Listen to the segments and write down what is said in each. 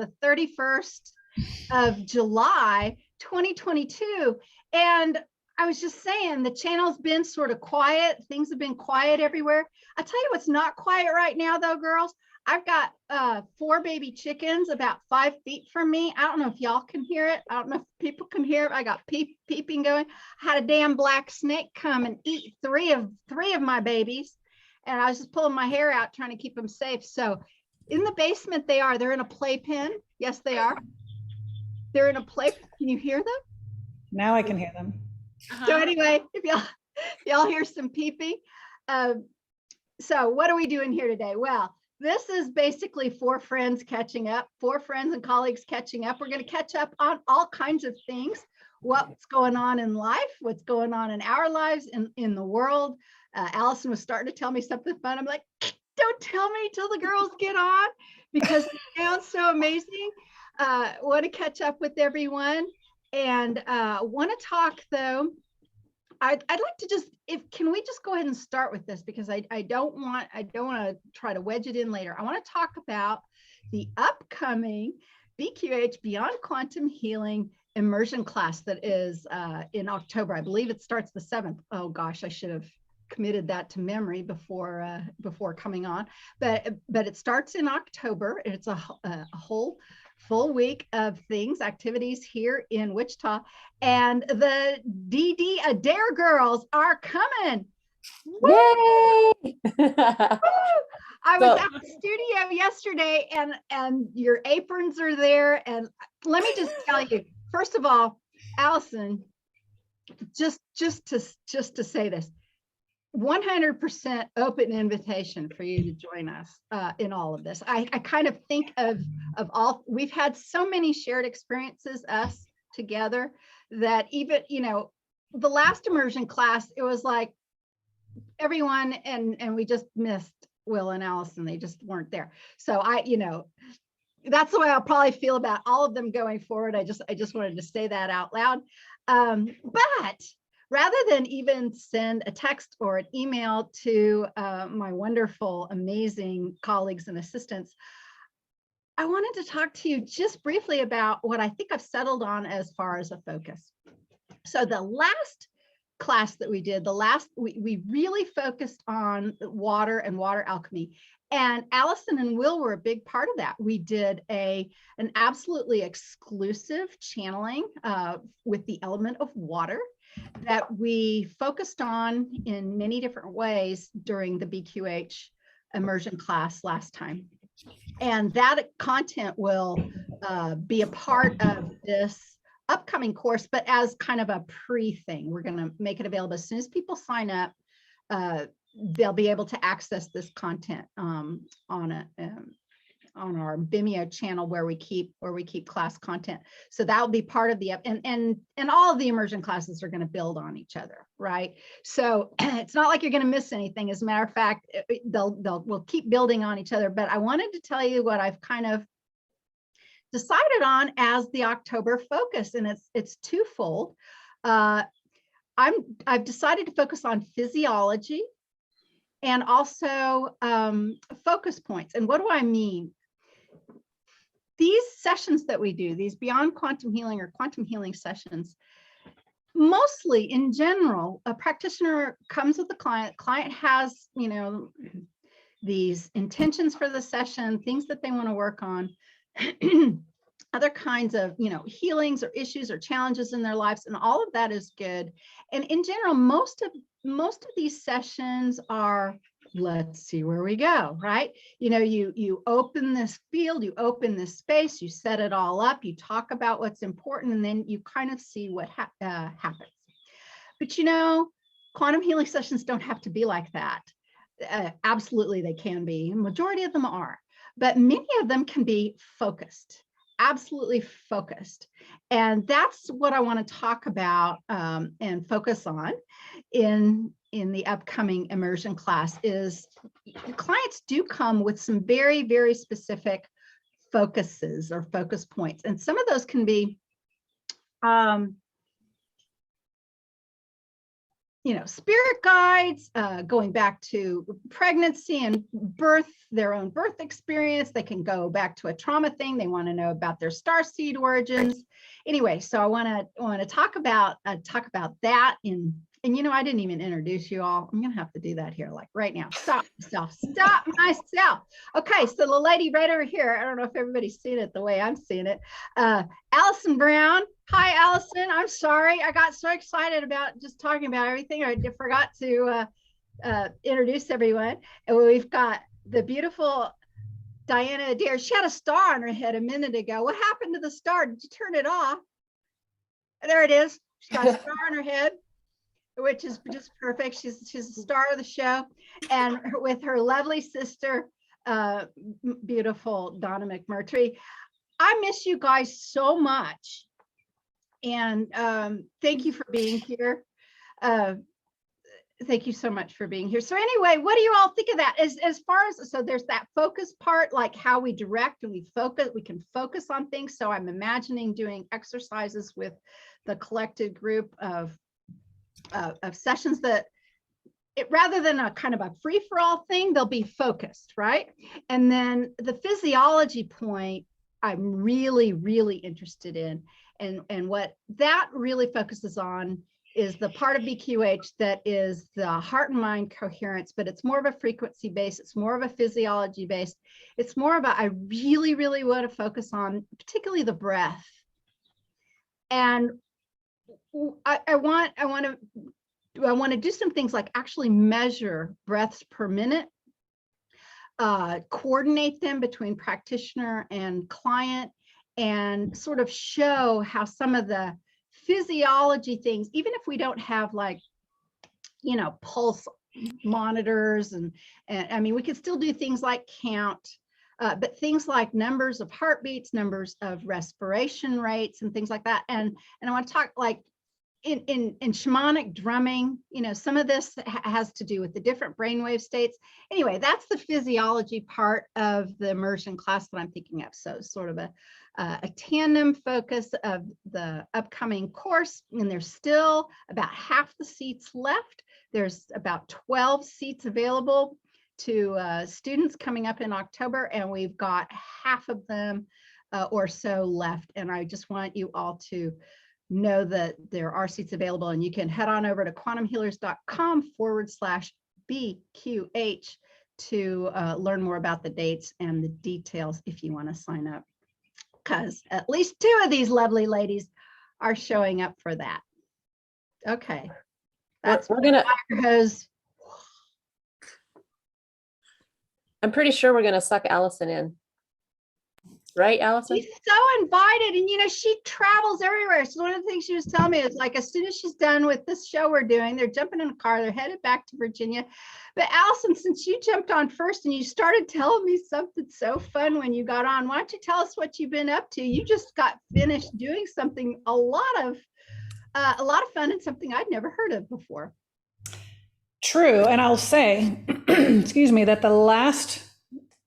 the 31st of July, 2022. And I was just saying, the channel's been sort of quiet. Things have been quiet everywhere. I tell you what's not quiet right now, though, girls. I've got 4 baby chickens about 5 feet from me. I don't know if y'all can hear it. I don't know if people can hear it. I got peeping going. I had a damn black snake come and eat three of my babies. And I was just pulling my hair out trying to keep them safe. So in the basement, they're in a playpen. Yes, they are. They're in a play. Can you hear them? Now I can hear them. So anyway, if y'all hear some peeping. So what are we doing here today? Well, this is basically 4 friends catching up, 4 friends and colleagues catching up. We're going to catch up on all kinds of things. What's going on in life, what's going on in our lives, in the world. Allison was starting to tell me something fun. I'm like, don't tell me till the girls get on, because it sounds so amazing. Want to catch up with everyone, and want to talk though. I'd like to just, can we just go ahead and start with this, because I don't want to try to wedge it in later. I want to talk about the upcoming BQH Beyond Quantum Healing immersion class that is in October. I believe it starts the 7th. Oh gosh, I should have committed that to memory before coming on, but it starts in October. It's a whole full week of activities here in Wichita, and the DD Adair girls are coming. Yay! I was at the studio yesterday, and your aprons are there, and let me just tell you, first of all, Allison, just to say this, 100% open invitation for you to join us in all of this. I kind of think of all, we've had so many shared experiences, us together, that even, the last immersion class, it was like everyone, and we just missed Will and Allison. They just weren't there. So that's the way I'll probably feel about all of them going forward. I just wanted to say that out loud. But rather than even send a text or an email to my wonderful, amazing colleagues and assistants, I wanted to talk to you just briefly about what I think I've settled on as far as a focus. So the last class that we did, we really focused on water and water alchemy. And Allison and Will were a big part of that. We did an absolutely exclusive channeling with the element of water that we focused on in many different ways during the BQH immersion class last time. And that content will be a part of this upcoming course, but as kind of a pre-thing. We're going to make it available as soon as people sign up. They'll be able to access this content on our Vimeo channel where we keep class content. So that will be part of the and all of the immersion classes are going to build on each other, right? So it's not like you're going to miss anything. As a matter of fact, we'll keep building on each other. But I wanted to tell you what I've kind of decided on as the October focus, and it's twofold. I've decided to focus on physiology and also focus points. And what do I mean? These sessions that we do, these Beyond Quantum Healing or quantum healing sessions, mostly in general, a practitioner comes with the client has, these intentions for the session, things that they want to work on, other kinds of, healings or issues or challenges in their lives, and all of that is good. And in general, most of these sessions are, let's see where we go, right? You open this field, you open this space, you set it all up, you talk about what's important, and then you kind of see what happens. But quantum healing sessions don't have to be like that. Absolutely, they can be. Majority of them are, but many of them can be focused. Absolutely focused. And that's what I want to talk about and focus on in the upcoming immersion class. Is clients do come with some very, very specific focuses or focus points. And some of those can be spirit guides, going back to pregnancy and birth, their own birth experience. They can go back to a trauma thing. They want to know about their starseed origins. Anyway, so I want to talk about that and I didn't even introduce you all. I'm gonna have to do that here, like right now. Stop myself. Okay, so the lady right over here, I don't know if everybody's seen it the way I'm seeing it. Allison Brown. Hi, Allison. I'm sorry. I got so excited about just talking about everything. I forgot to introduce everyone. And we've got the beautiful Diana Adair. She had a star on her head a minute ago. What happened to the star? Did you turn it off? There it is. She's got a star on her head, which is just perfect. She's the star of the show. And with her lovely sister, beautiful Donna McMurtry. I miss you guys so much. And thank you for being here. Thank you so much for being here. So anyway, what do you all think of that? As far as, so there's that focus part, like how we direct and we can focus on things. So I'm imagining doing exercises with the collected group of sessions that rather than a kind of a free-for-all thing, they'll be focused, right? And then the physiology point, I'm really, really interested in. And what that really focuses on is the part of BQH that is the heart and mind coherence, but it's more of a frequency base. It's more of a physiology based. It's more about, I really, really want to focus on particularly the breath. And I want to do some things like actually measure breaths per minute, coordinate them between practitioner and client, and sort of show how some of the physiology things, even if we don't have like, pulse monitors and I mean, we could still do things like count, but things like numbers of heartbeats, numbers of respiration rates and things like that. And I want to talk like in shamanic drumming, some of this has to do with the different brainwave states. Anyway, that's the physiology part of the immersion class that I'm thinking of. So sort of a tandem focus of the upcoming course, and there's still about half the seats left. There's about 12 seats available to students coming up in October, and we've got half of them or so left. And I just want you all to know that there are seats available, and you can head on over to quantumhealers.com/BQH to learn more about the dates and the details if you want to sign up, because at least 2 of these lovely ladies are showing up for that. Okay, that's we're gonna fire hose. I'm pretty sure we're gonna suck Allison in. Right, Allison? She's so invited, and she travels everywhere. So one of the things she was telling me is like, as soon as she's done with this show we're doing, they're jumping in a car, they're headed back to Virginia. But Allison, since you jumped on first and you started telling me something so fun when you got on, why don't you tell us what you've been up to? You just got finished doing something a lot of fun and something I'd never heard of before. True, and I'll say, excuse me, that the last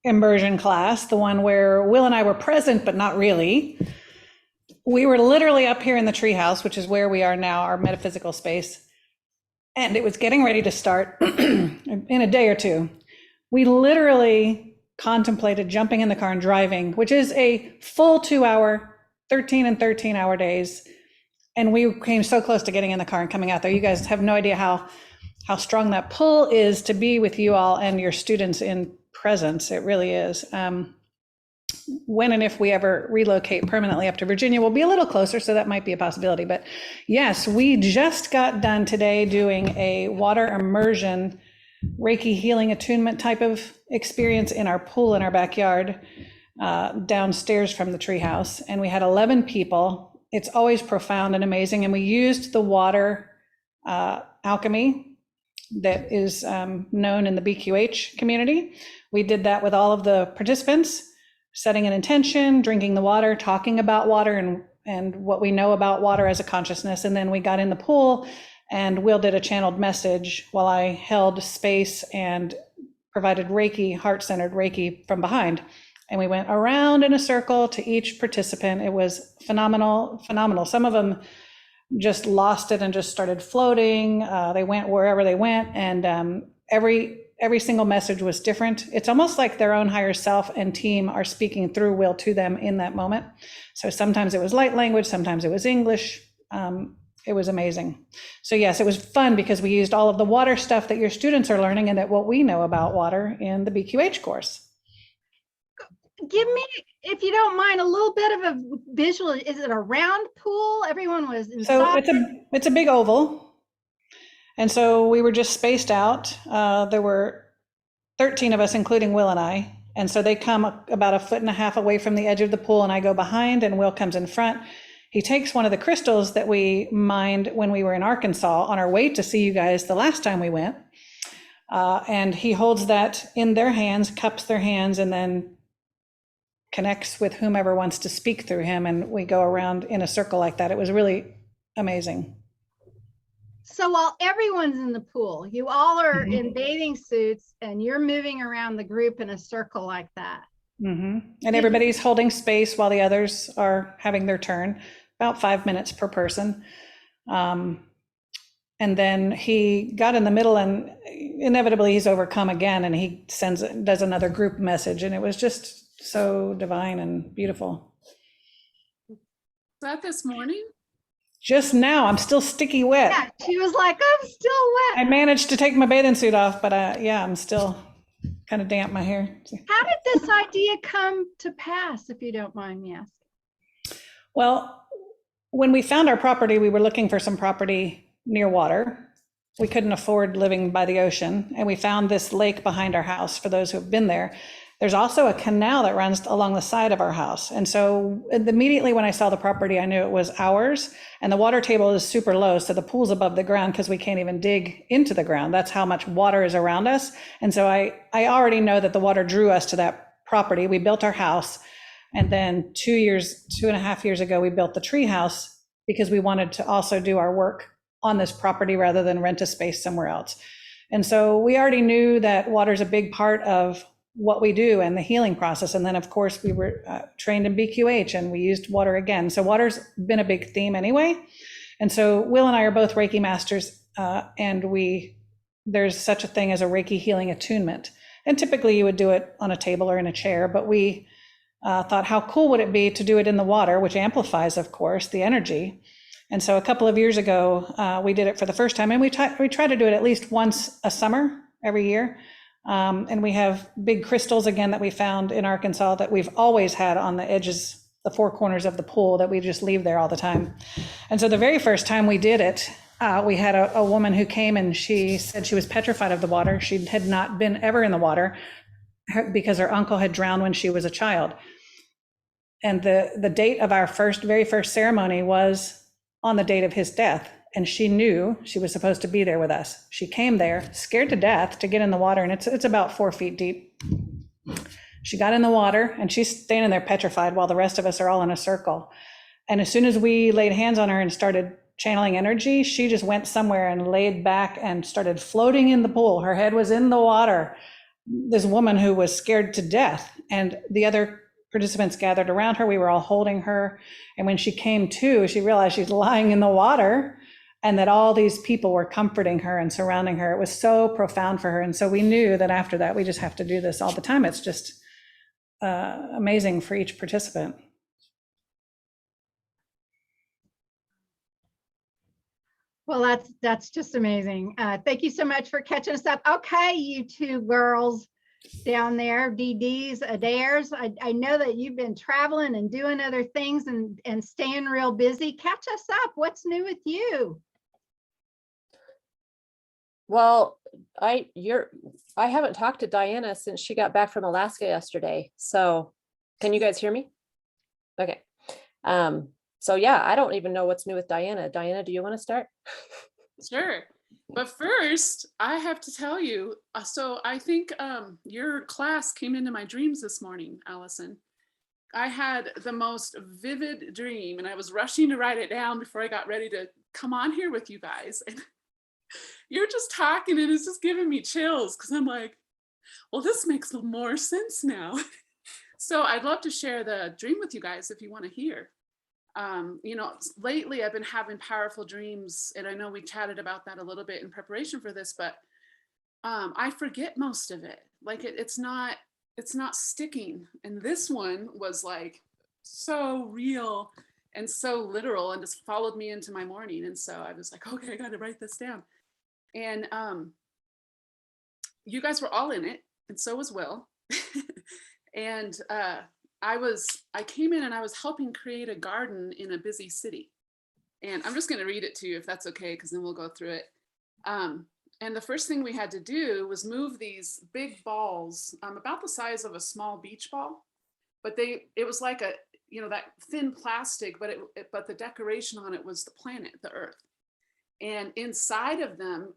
immersion class, the one where Will and I were present, but not really, we were literally up here in the treehouse, which is where we are now, our metaphysical space. And it was getting ready to start in a day or two. We literally contemplated jumping in the car and driving, which is a full 2-hour, 13 and 13-hour days. And we came so close to getting in the car and coming out there. You guys have no idea how strong that pull is to be with you all and your students in presence. It really is. When and if we ever relocate permanently up to Virginia, we'll be a little closer, so that might be a possibility. But yes, we just got done today doing a water immersion, Reiki healing attunement type of experience in our pool in our backyard, downstairs from the treehouse. And we had 11 people. It's always profound and amazing. And we used the water alchemy that is known in the BQH community. We did that with all of the participants, setting an intention, drinking the water, talking about water and what we know about water as a consciousness. And then we got in the pool and Will did a channeled message while I held space and provided Reiki, heart-centered Reiki from behind. And we went around in a circle to each participant. It was phenomenal. Some of them just lost it and just started floating. They went wherever they went, and every single message was different. It's almost like their own higher self and team are speaking through Will to them in that moment. So sometimes it was light language, sometimes it was English. It was amazing. So yes, it was fun because we used all of the water stuff that your students are learning and that what we know about water in the BQH course. Give me, if you don't mind, a little bit of a visual. Is it a round pool? Everyone was inside. So it's a big oval. And so we were just spaced out. There were 13 of us, including Will and I. And so they come about 1.5 feet away from the edge of the pool, and I go behind, and Will comes in front. He takes one of the crystals that we mined when we were in Arkansas on our way to see you guys the last time we went. And he holds that in their hands, cups their hands, and then connects with whomever wants to speak through him. And we go around in a circle like that. It was really amazing. So while everyone's in the pool, you all are in bathing suits and you're moving around the group in a circle like that. And everybody's holding space while the others are having their turn, about 5 minutes per person. And then he got in the middle, and inevitably he's overcome again, and he does another group message, and it was just so divine and beautiful. Was that this morning? Just now. I'm still sticky wet. Yeah, she was like, I'm still wet. I managed to take my bathing suit off, but yeah, I'm still kind of damp, my hair. How did this idea come to pass, if you don't mind me asking? Well, when we found our property, we were looking for some property near water. We couldn't afford living by the ocean, and we found this lake behind our house. For those who have been there, there's also a canal that runs along the side of our house. And so immediately when I saw the property, I knew it was ours, and the water table is super low. So the pool's above the ground because we can't even dig into the ground. That's how much water is around us. And so I already know that the water drew us to that property. We built our house. And then 2.5 years ago, we built the tree house because we wanted to also do our work on this property rather than rent a space somewhere else. And so we already knew that water is a big part of what we do and the healing process. And then of course we were trained in BQH, and we used water again. So water's been a big theme anyway. And so Will and I are both Reiki masters, and there's such a thing as a Reiki healing attunement. And typically you would do it on a table or in a chair, but we thought, how cool would it be to do it in the water, which amplifies, of course, the energy. And so a couple of years ago, we did it for the first time, and we try to do it at least once a summer every year. And we have big crystals again that we found in Arkansas that we've always had on the edges, the four corners of the pool, that we just leave there all the time. And so the very first time we did it, we had a woman who came, and she said she was petrified of the water. She had not been ever in the water because her uncle had drowned when she was a child. And the date of our very first ceremony was on the date of his death. And she knew she was supposed to be there with us. She came there scared to death to get in the water, and it's about 4 feet deep. She got in the water, and she's standing there petrified while the rest of us are all in a circle. And as soon as we laid hands on her and started channeling energy, she just went somewhere and laid back and started floating in the pool. Her head was in the water. This woman who was scared to death, and the other participants gathered around her. We were all holding her. And when she came to, she realized she's lying in the water, and that all these people were comforting her and surrounding her. It was so profound for her. And so we knew that after that, we just have to do this all the time. It's just amazing for each participant. Well, that's just amazing. Thank you so much for catching us up. Okay, you two girls down there, DDs, Adairs. I know that you've been traveling and doing other things and staying real busy. Catch us up. What's new with you? Well, I haven't talked to Diana since she got back from Alaska yesterday. So can you guys hear me? Okay. So yeah, I don't even know what's new with Diana. Diana, do you want to start? Sure. But first, I have to tell you, so I think your class came into my dreams this morning, Allison. I had the most vivid dream, and I was rushing to write it down before I got ready to come on here with you guys. And you're just talking, and it's just giving me chills, because I'm like, well, this makes more sense now. So I'd love to share the dream with you guys if you want to hear. You know, lately I've been having powerful dreams, and I know we chatted about that a little bit in preparation for this, but I forget most of it. Like it's not sticking. And this one was like so real and so literal and just followed me into my morning. And so I was like, okay, I got to write this down. And you guys were all in it, and so was Will. And I came in and I was helping create a garden in a busy city. And I'm just going to read it to you if that's okay, because then we'll go through it. And the first thing we had to do was move these big balls, about the size of a small beach ball, but it was like a, you know, that thin plastic, but the decoration on it was the planet, the Earth. And inside of them,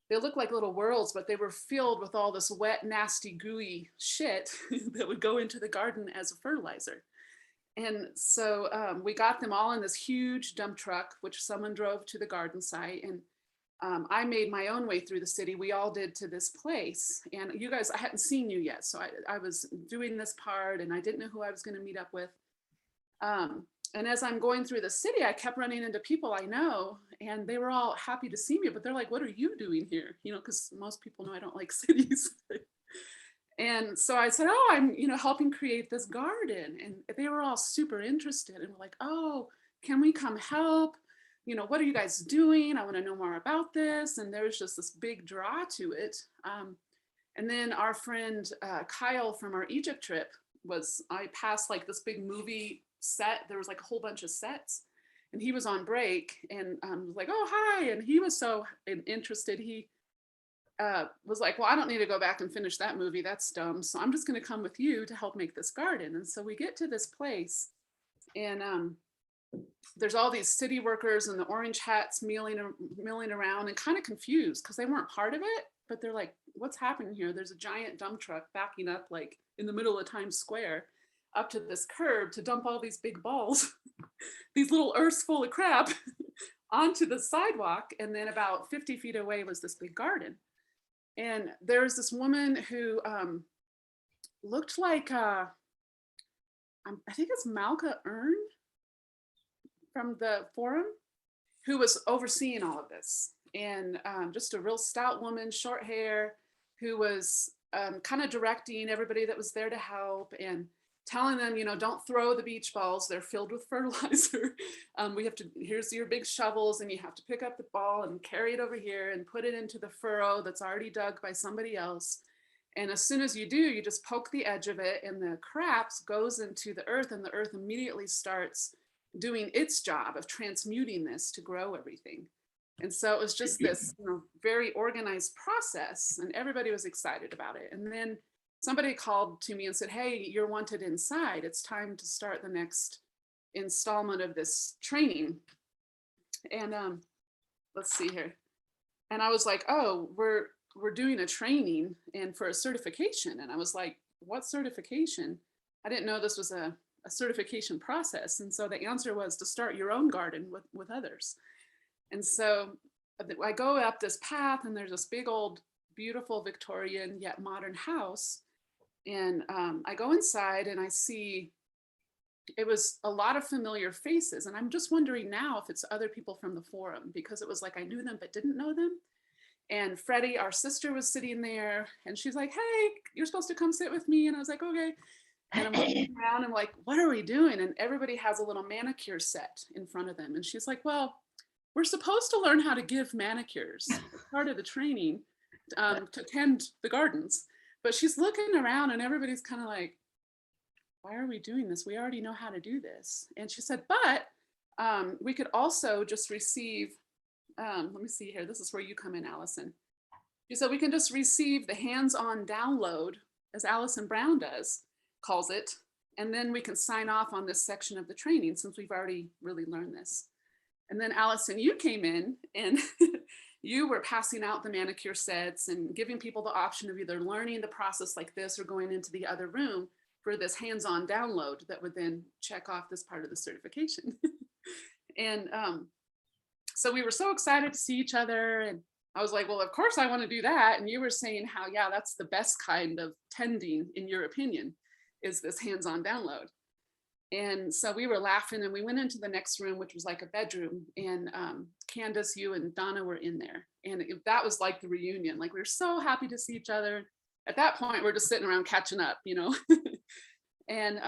they looked like little worlds, but they were filled with all this wet, nasty, gooey shit that would go into the garden as a fertilizer. And so we got them all in this huge dump truck, which someone drove to the garden site. And I made my own way through the city. We all did, to this place. And you guys, I hadn't seen you yet. So I was doing this part and I didn't know who I was going to meet up with. And as I'm going through the city, I kept running into people I know, and they were all happy to see me, but they're like, what are you doing here? You know, because most people know I don't like cities. And so I said, oh, I'm, you know, helping create this garden. And they were all super interested and were like, oh, can we come help? You know, what are you guys doing? I want to know more about this. And there was just this big draw to it. And then our friend Kyle from our Egypt trip I passed like this big movie set. There was like a whole bunch of sets, and he was on break, and was like, oh, hi. And he was so interested. He was like, well, I don't need to go back and finish that movie. That's dumb. So I'm just going to come with you to help make this garden. And so we get to this place, and there's all these city workers in the orange hats milling around and kind of confused because they weren't part of it, but they're like, what's happening here? There's a giant dump truck backing up like in the middle of Times Square up to this curb to dump all these big balls, these little earths full of crap onto the sidewalk. And then about 50 feet away was this big garden. And there was this woman who looked like, I think it's Malka Earn from the forum, who was overseeing all of this. And just a real stout woman, short hair, who was kind of directing everybody that was there to help and telling them, you know, don't throw the beach balls. They're filled with fertilizer. Here's your big shovels, and you have to pick up the ball and carry it over here and put it into the furrow that's already dug by somebody else. And as soon as you do, you just poke the edge of it, and the craps goes into the earth, and the earth immediately starts doing its job of transmuting this to grow everything. And so it was just this, you know, very organized process, and everybody was excited about it. And then somebody called to me and said, hey, you're wanted inside. It's time to start the next installment of this training. And let's see here. And I was like, oh, we're doing a training and for a certification. And I was like, what certification? I didn't know this was a certification process. And so the answer was to start your own garden with others. And so I go up this path, and there's this big old, beautiful Victorian yet modern house. And I go inside, and I see it was a lot of familiar faces. And I'm just wondering now if it's other people from the forum, because it was like I knew them but didn't know them. And Freddie, our sister, was sitting there, and she's like, hey, you're supposed to come sit with me. And I was like, okay. And I'm looking around, and I'm like, what are we doing? And everybody has a little manicure set in front of them. And she's like, well, we're supposed to learn how to give manicures as part of the training to tend the gardens. But she's looking around, and everybody's kind of like, why are we doing this? We already know how to do this. And she said, but we could also just receive, let me see here. This is where you come in, Allison. She said, we can just receive the hands-on download, as Allison Brown calls it. And then we can sign off on this section of the training, since we've already really learned this. And then Allison, you came in, and you were passing out the manicure sets and giving people the option of either learning the process like this or going into the other room for this hands-on download that would then check off this part of the certification. And so we were so excited to see each other. And I was like, well, of course I want to do that. And you were saying how, yeah, that's the best kind of tending, in your opinion, is this hands-on download. And so we were laughing, and we went into the next room, which was like a bedroom. And Candace, you and Donna were in there. And that was like the reunion. Like, we were so happy to see each other. At that point, we're just sitting around catching up, you know. And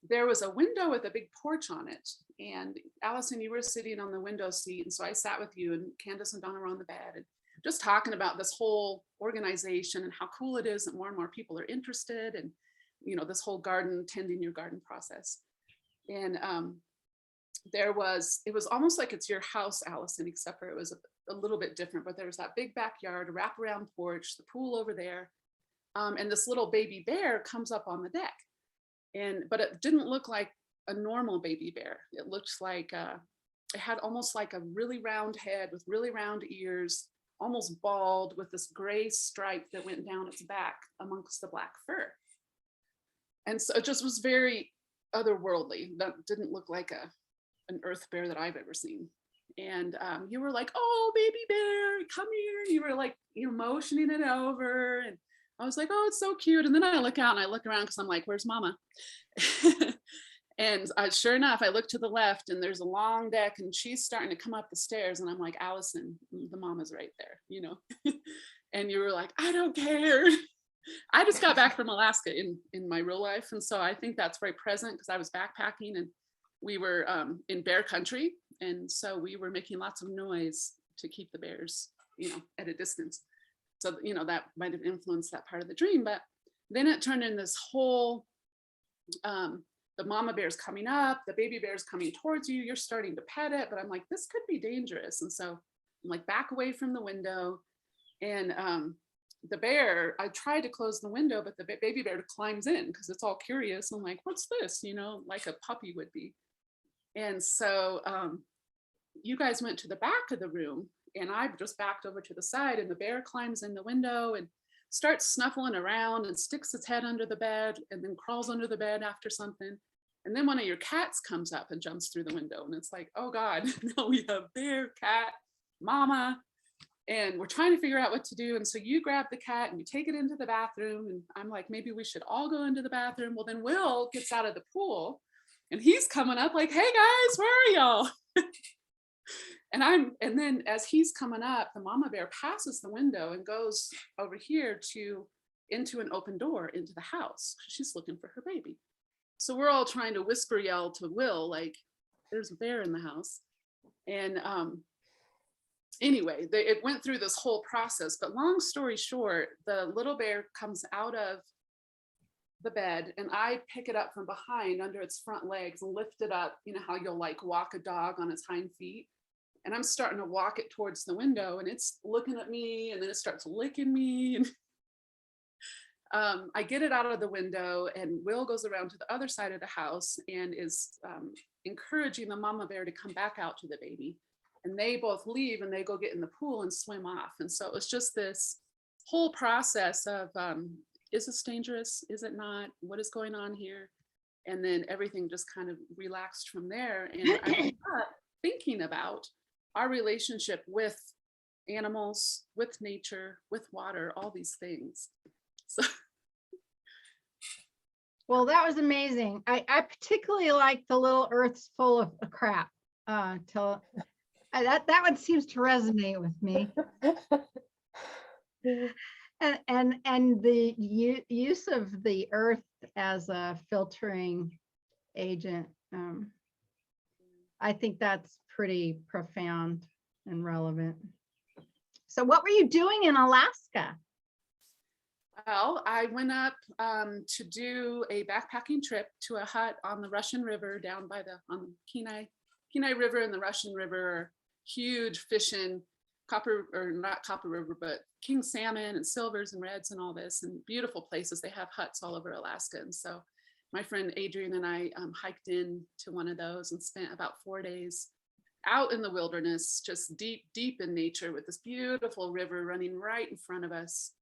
there was a window with a big porch on it. And Allison, you were sitting on the window seat. And so I sat with you, and Candace and Donna were on the bed, and just talking about this whole organization and how cool it is that more and more people are interested, and, you know, this whole garden, tending your garden process. And it was almost like it's your house, Allison, except for it was a little bit different, but there was that big backyard, a wraparound porch, the pool over there. And this little baby bear comes up on the deck. But it didn't look like a normal baby bear. It looked like, it had almost like a really round head with really round ears, almost bald, with this gray stripe that went down its back amongst the black fur. And so it just was very otherworldly. That didn't look like an earth bear that I've ever seen. And you were like, "Oh, baby bear, come here." You were like, motioning it over. And I was like, "Oh, it's so cute." And then I look out and I look around because I'm like, "Where's mama?" And sure enough, I look to the left, and there's a long deck, and she's starting to come up the stairs. And I'm like, "Allison, the mama's right there, you know." And you were like, "I don't care." I just got back from Alaska in my real life. And so I think that's very present, because I was backpacking, and we were in bear country. And so we were making lots of noise to keep the bears, at a distance. So, that might have influenced that part of the dream. But then it turned in this whole, the mama bear's coming up, the baby bear's coming towards you, you're starting to pet it, but I'm like, this could be dangerous. And so I'm like, back away from the window. And the bear, I tried to close the window, but the baby bear climbs in because it's all curious. I'm like, "What's this?" Like a puppy would be. And so you guys went to the back of the room, and I just backed over to the side, and the bear climbs in the window and starts snuffling around and sticks its head under the bed, and then crawls under the bed after something. And then one of your cats comes up and jumps through the window. And it's like, "Oh God, now we have bear, cat, mama." And we're trying to figure out what to do. And so you grab the cat and you take it into the bathroom. And I'm like, maybe we should all go into the bathroom. Well, then Will gets out of the pool, and he's coming up like, "Hey guys, where are y'all?" And then as he's coming up, the mama bear passes the window and goes over here into an open door into the house. She's looking for her baby. So we're all trying to whisper yell to Will, like, "There's a bear in the house." And anyway, it went through this whole process. But long story short, the little bear comes out of the bed, and I pick it up from behind under its front legs and lift it up, how you'll like walk a dog on its hind feet. And I'm starting to walk it towards the window, and it's looking at me, and then it starts licking me. And I get it out of the window, and Will goes around to the other side of the house and is encouraging the mama bear to come back out to the baby. And they both leave, and they go get in the pool and swim off. And so it was just this whole process of, is this dangerous? Is it not? What is going on here? And then everything just kind of relaxed from there. And I was thinking about our relationship with animals, with nature, with water, all these things. So. Well, that was amazing. I particularly like the little earth's full of crap. That one seems to resonate with me. And the use of the earth as a filtering agent, I think that's pretty profound and relevant. So what were you doing in Alaska? Well, I went up to do a backpacking trip to a hut on the Russian River down by on the Kenai River and the Russian River. Huge fishing, not Copper River, but king salmon and silvers and reds and all this, and beautiful places. They have huts all over Alaska. And so my friend Adrian and I hiked in to one of those and spent about 4 days out in the wilderness, just deep, deep in nature, with this beautiful river running right in front of us.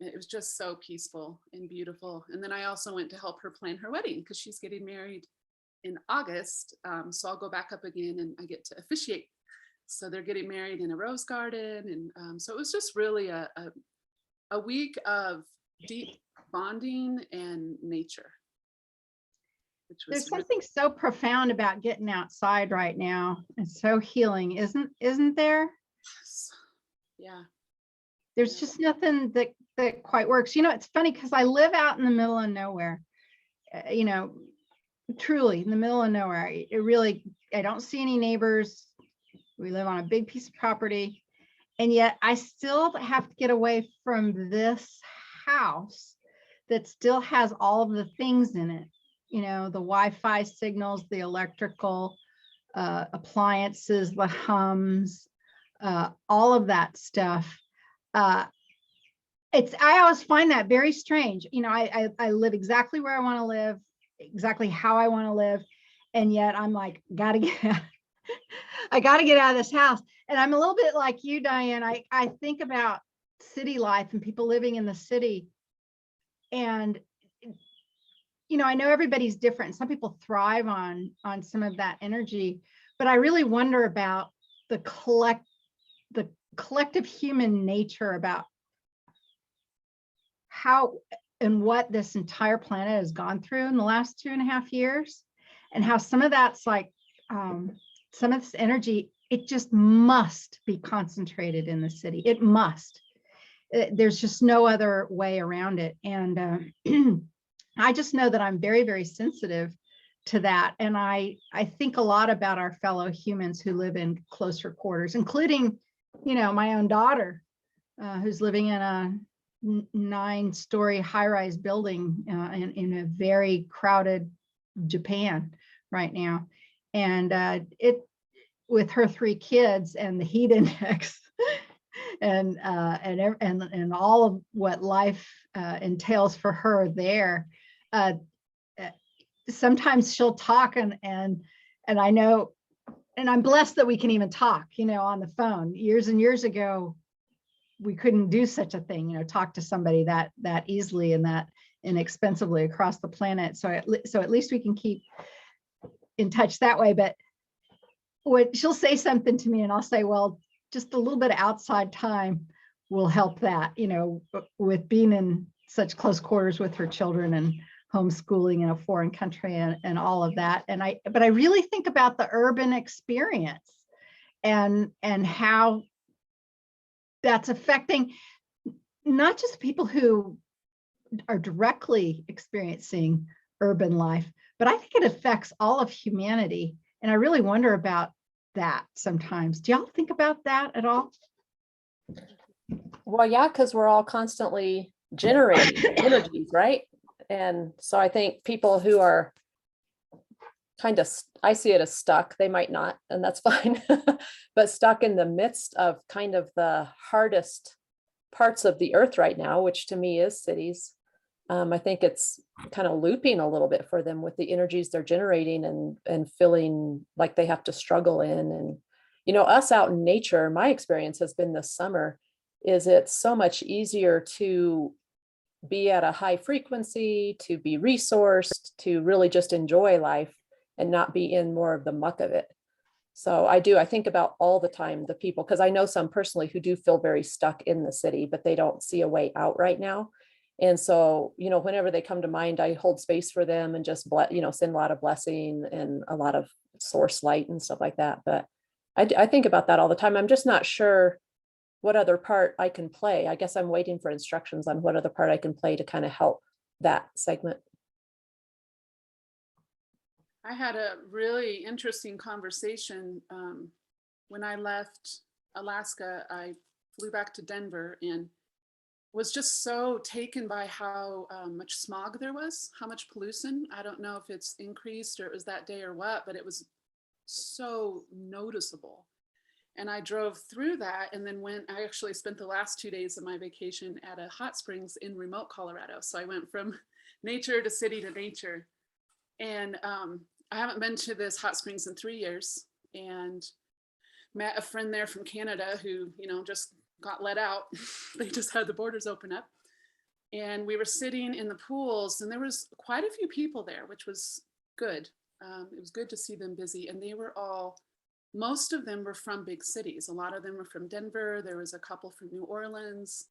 It was just so peaceful and beautiful. And then I also went to help her plan her wedding, because she's getting married in August. So I'll go back up again, and I get to officiate. So they're getting married in a rose garden. And so it was just really a week of deep bonding and nature. which was There's something so profound about getting outside right now. It's so healing, isn't there? yeah. There's just nothing that quite works. It's funny because I live out in the middle of nowhere. Truly in the middle of nowhere. I don't see any neighbors. We live on a big piece of property, and yet I still have to get away from this house that still has all of the things in it. The Wi-Fi signals, the electrical appliances, the hums, all of that stuff. I always find that very strange. I live exactly where I want to live, exactly how I want to live, and yet I'm like, I got to get out of this house. And I'm a little bit like you, Diane. I think about city life and people living in the city, and I know everybody's different. Some people thrive on some of that energy, but I really wonder about the collective human nature, about how and what this entire planet has gone through in the last 2.5 years, and how some of that's like some of this energy, it just must be concentrated in the city. It must. There's just no other way around it. And I just know that I'm very, very sensitive to that. And I think a lot about our fellow humans who live in closer quarters, including, my own daughter, who's living in a 9-story high-rise building in a very crowded Japan right now. And it, with her 3 kids and the heat index and all of what life entails for her there, sometimes she'll talk and I know, and I'm blessed that we can even talk, on the phone. Years and years ago, we couldn't do such a thing, talk to somebody that easily and that inexpensively across the planet. So at least we can keep in touch that way. But she'll say something to me and I'll say, well, just a little bit of outside time will help that, with being in such close quarters with her children and homeschooling in a foreign country and all of that. But I really think about the urban experience and how that's affecting not just people who are directly experiencing urban life, but I think it affects all of humanity. And I really wonder about that sometimes. Do y'all think about that at all? Well, yeah, because we're all constantly generating energies, right? And so I think people who are kind of, I see it as stuck, they might not, and that's fine, but stuck in the midst of kind of the hardest parts of the earth right now, which to me is cities. I think it's kind of looping a little bit for them with the energies they're generating and feeling like they have to struggle in. And, us out in nature, my experience has been this summer, is it's so much easier to be at a high frequency, to be resourced, to really just enjoy life and not be in more of the muck of it. So I think about all the time the people, because I know some personally who do feel very stuck in the city, but they don't see a way out right now. And so, whenever they come to mind, I hold space for them and just, send a lot of blessing and a lot of source light and stuff like that. But I think about that all the time. I'm just not sure what other part I can play. I guess I'm waiting for instructions on what other part I can play to kind of help that segment. I had a really interesting conversation when I left Alaska. I flew back to Denver and was just so taken by how much smog there was, how much pollution. I don't know if it's increased or it was that day or what, but it was so noticeable. And I drove through that and then I actually spent the last 2 days of my vacation at a hot springs in remote Colorado. So I went from nature to city to nature. And I haven't been to this hot springs in 3 years, and met a friend there from Canada who, just got let out. They just had the borders open up. And we were sitting in the pools and there was quite a few people there, which was good. It was good to see them busy. And they were most of them were from big cities. A lot of them were from Denver. There was a couple from New Orleans.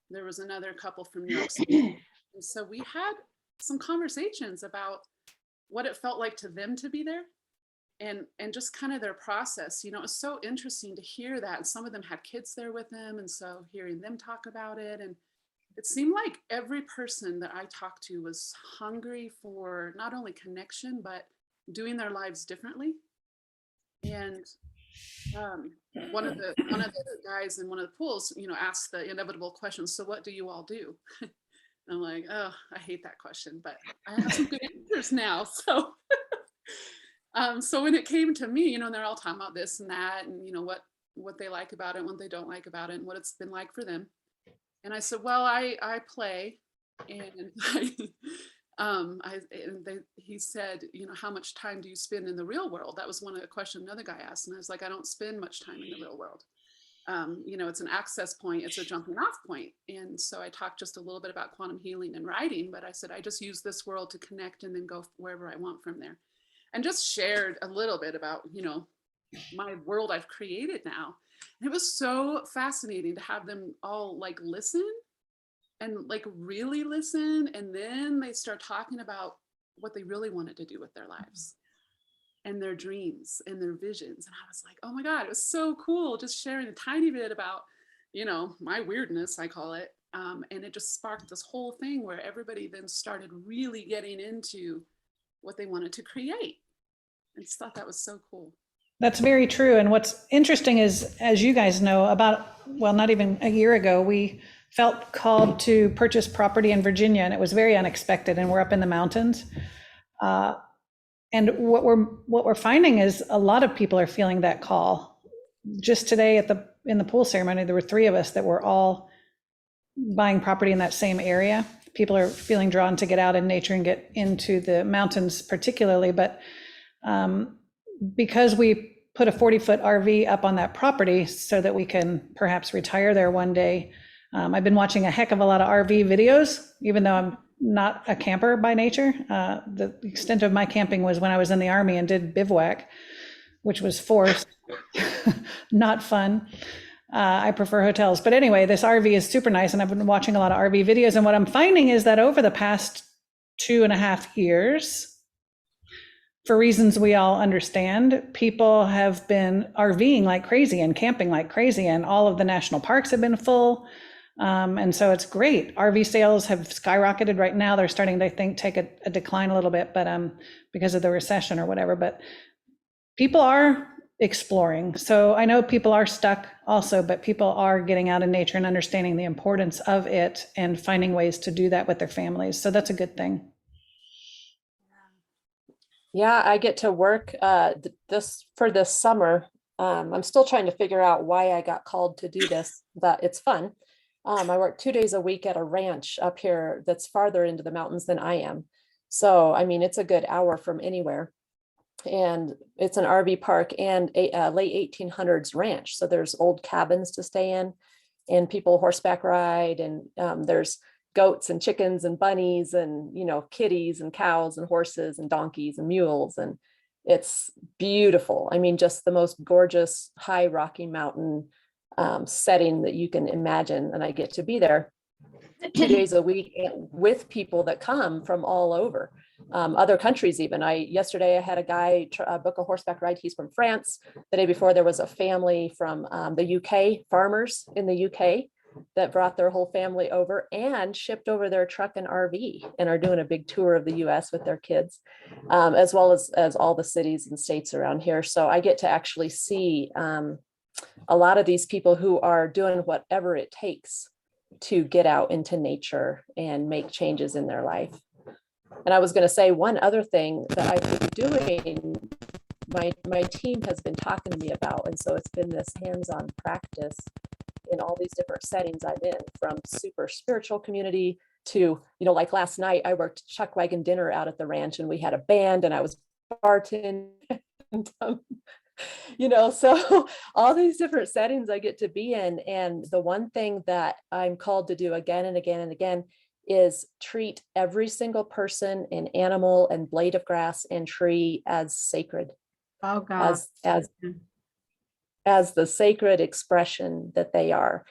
There was another couple from New York City. And so we had some conversations about what it felt like to them to be there, and just kind of their process. You know, it was so interesting to hear that. And some of them had kids there with them, and so hearing them talk about it, and it seemed like every person that I talked to was hungry for not only connection, but doing their lives differently. And one of the guys in one of the pools, you know, asked the inevitable question, so what do you all do? I'm like, oh, I hate that question, but I have some good answers now. So so when it came to me, you know, and they're all talking about this and that, and you know, what they like about it, what they don't like about it, and what it's been like for them. And I said, well, I play, and he said, you know, how much time do you spend in the real world? That was one of the questions another guy asked, and I was like, I don't spend much time in the real world. You know, it's an access point, it's a jumping off point. And so I talked just a little bit about quantum healing and writing, but I said, I just use this world to connect and then go wherever I want from there. And just shared a little bit about, you know, my world I've created now. And it was so fascinating to have them all like listen and like really listen. And then they start talking about what they really wanted to do with their lives and their dreams and their visions. And I was like, oh my God, it was so cool just sharing a tiny bit about, you know, my weirdness, I call it. And it just sparked this whole thing where everybody then started really getting into what they wanted to create. And just thought that was so cool. That's very true. And what's interesting is, as you guys know, not even a year ago, we felt called to purchase property in Virginia, and it was very unexpected, and we're up in the mountains. And what we're finding is a lot of people are feeling that call. Just today in the pool ceremony, there were 3 of us that were all buying property in that same area. People are feeling drawn to get out in nature and get into the mountains particularly, but because we put a 40-foot RV up on that property so that we can perhaps retire there one day. I've been watching a heck of a lot of RV videos, even though I'm not a camper by nature. The extent of my camping was when I was in the Army and did bivouac, which was forced, not fun. I prefer hotels. But anyway, this RV is super nice, and I've been watching a lot of RV videos. And what I'm finding is that over the past 2.5 years, for reasons we all understand, people have been RVing like crazy and camping like crazy, and all of the national parks have been full. And so it's great. RV sales have skyrocketed right now. They're starting to, I think, take a decline a little bit, but because of the recession or whatever. But people are exploring. So I know people are stuck also, but people are getting out in nature and understanding the importance of it and finding ways to do that with their families. So that's a good thing. Yeah, I get to work this summer. I'm still trying to figure out why I got called to do this, but it's fun. I work 2 days a week at a ranch up here that's farther into the mountains than I am. So, I mean, it's a good hour from anywhere. And it's an RV park and a late 1800s ranch. So there's old cabins to stay in, and people horseback ride, and there's goats and chickens and bunnies and, you know, kitties and cows and horses and donkeys and mules. And it's beautiful. I mean, just the most gorgeous high Rocky Mountain setting that you can imagine. And I get to be there 2 days a week with people that come from all over, other countries even. Yesterday I had a guy book a horseback ride. He's from France. The day before, there was a family from the UK, farmers in the UK, that brought their whole family over and shipped over their truck and RV and are doing a big tour of the US with their kids, as well as all the cities and states around here. So I get to actually see a lot of these people who are doing whatever it takes to get out into nature and make changes in their life. And I was going to say one other thing that I've been doing, my team has been talking to me about, and so it's been this hands-on practice in all these different settings I'm in, from super spiritual community to, you know, like last night I worked chuck wagon dinner out at the ranch, and we had a band and I was bartending, and, you know, so all these different settings I get to be in. And the one thing that I'm called to do again and again and again is treat every single person and animal and blade of grass and tree as sacred. Oh God. As the sacred expression that they are.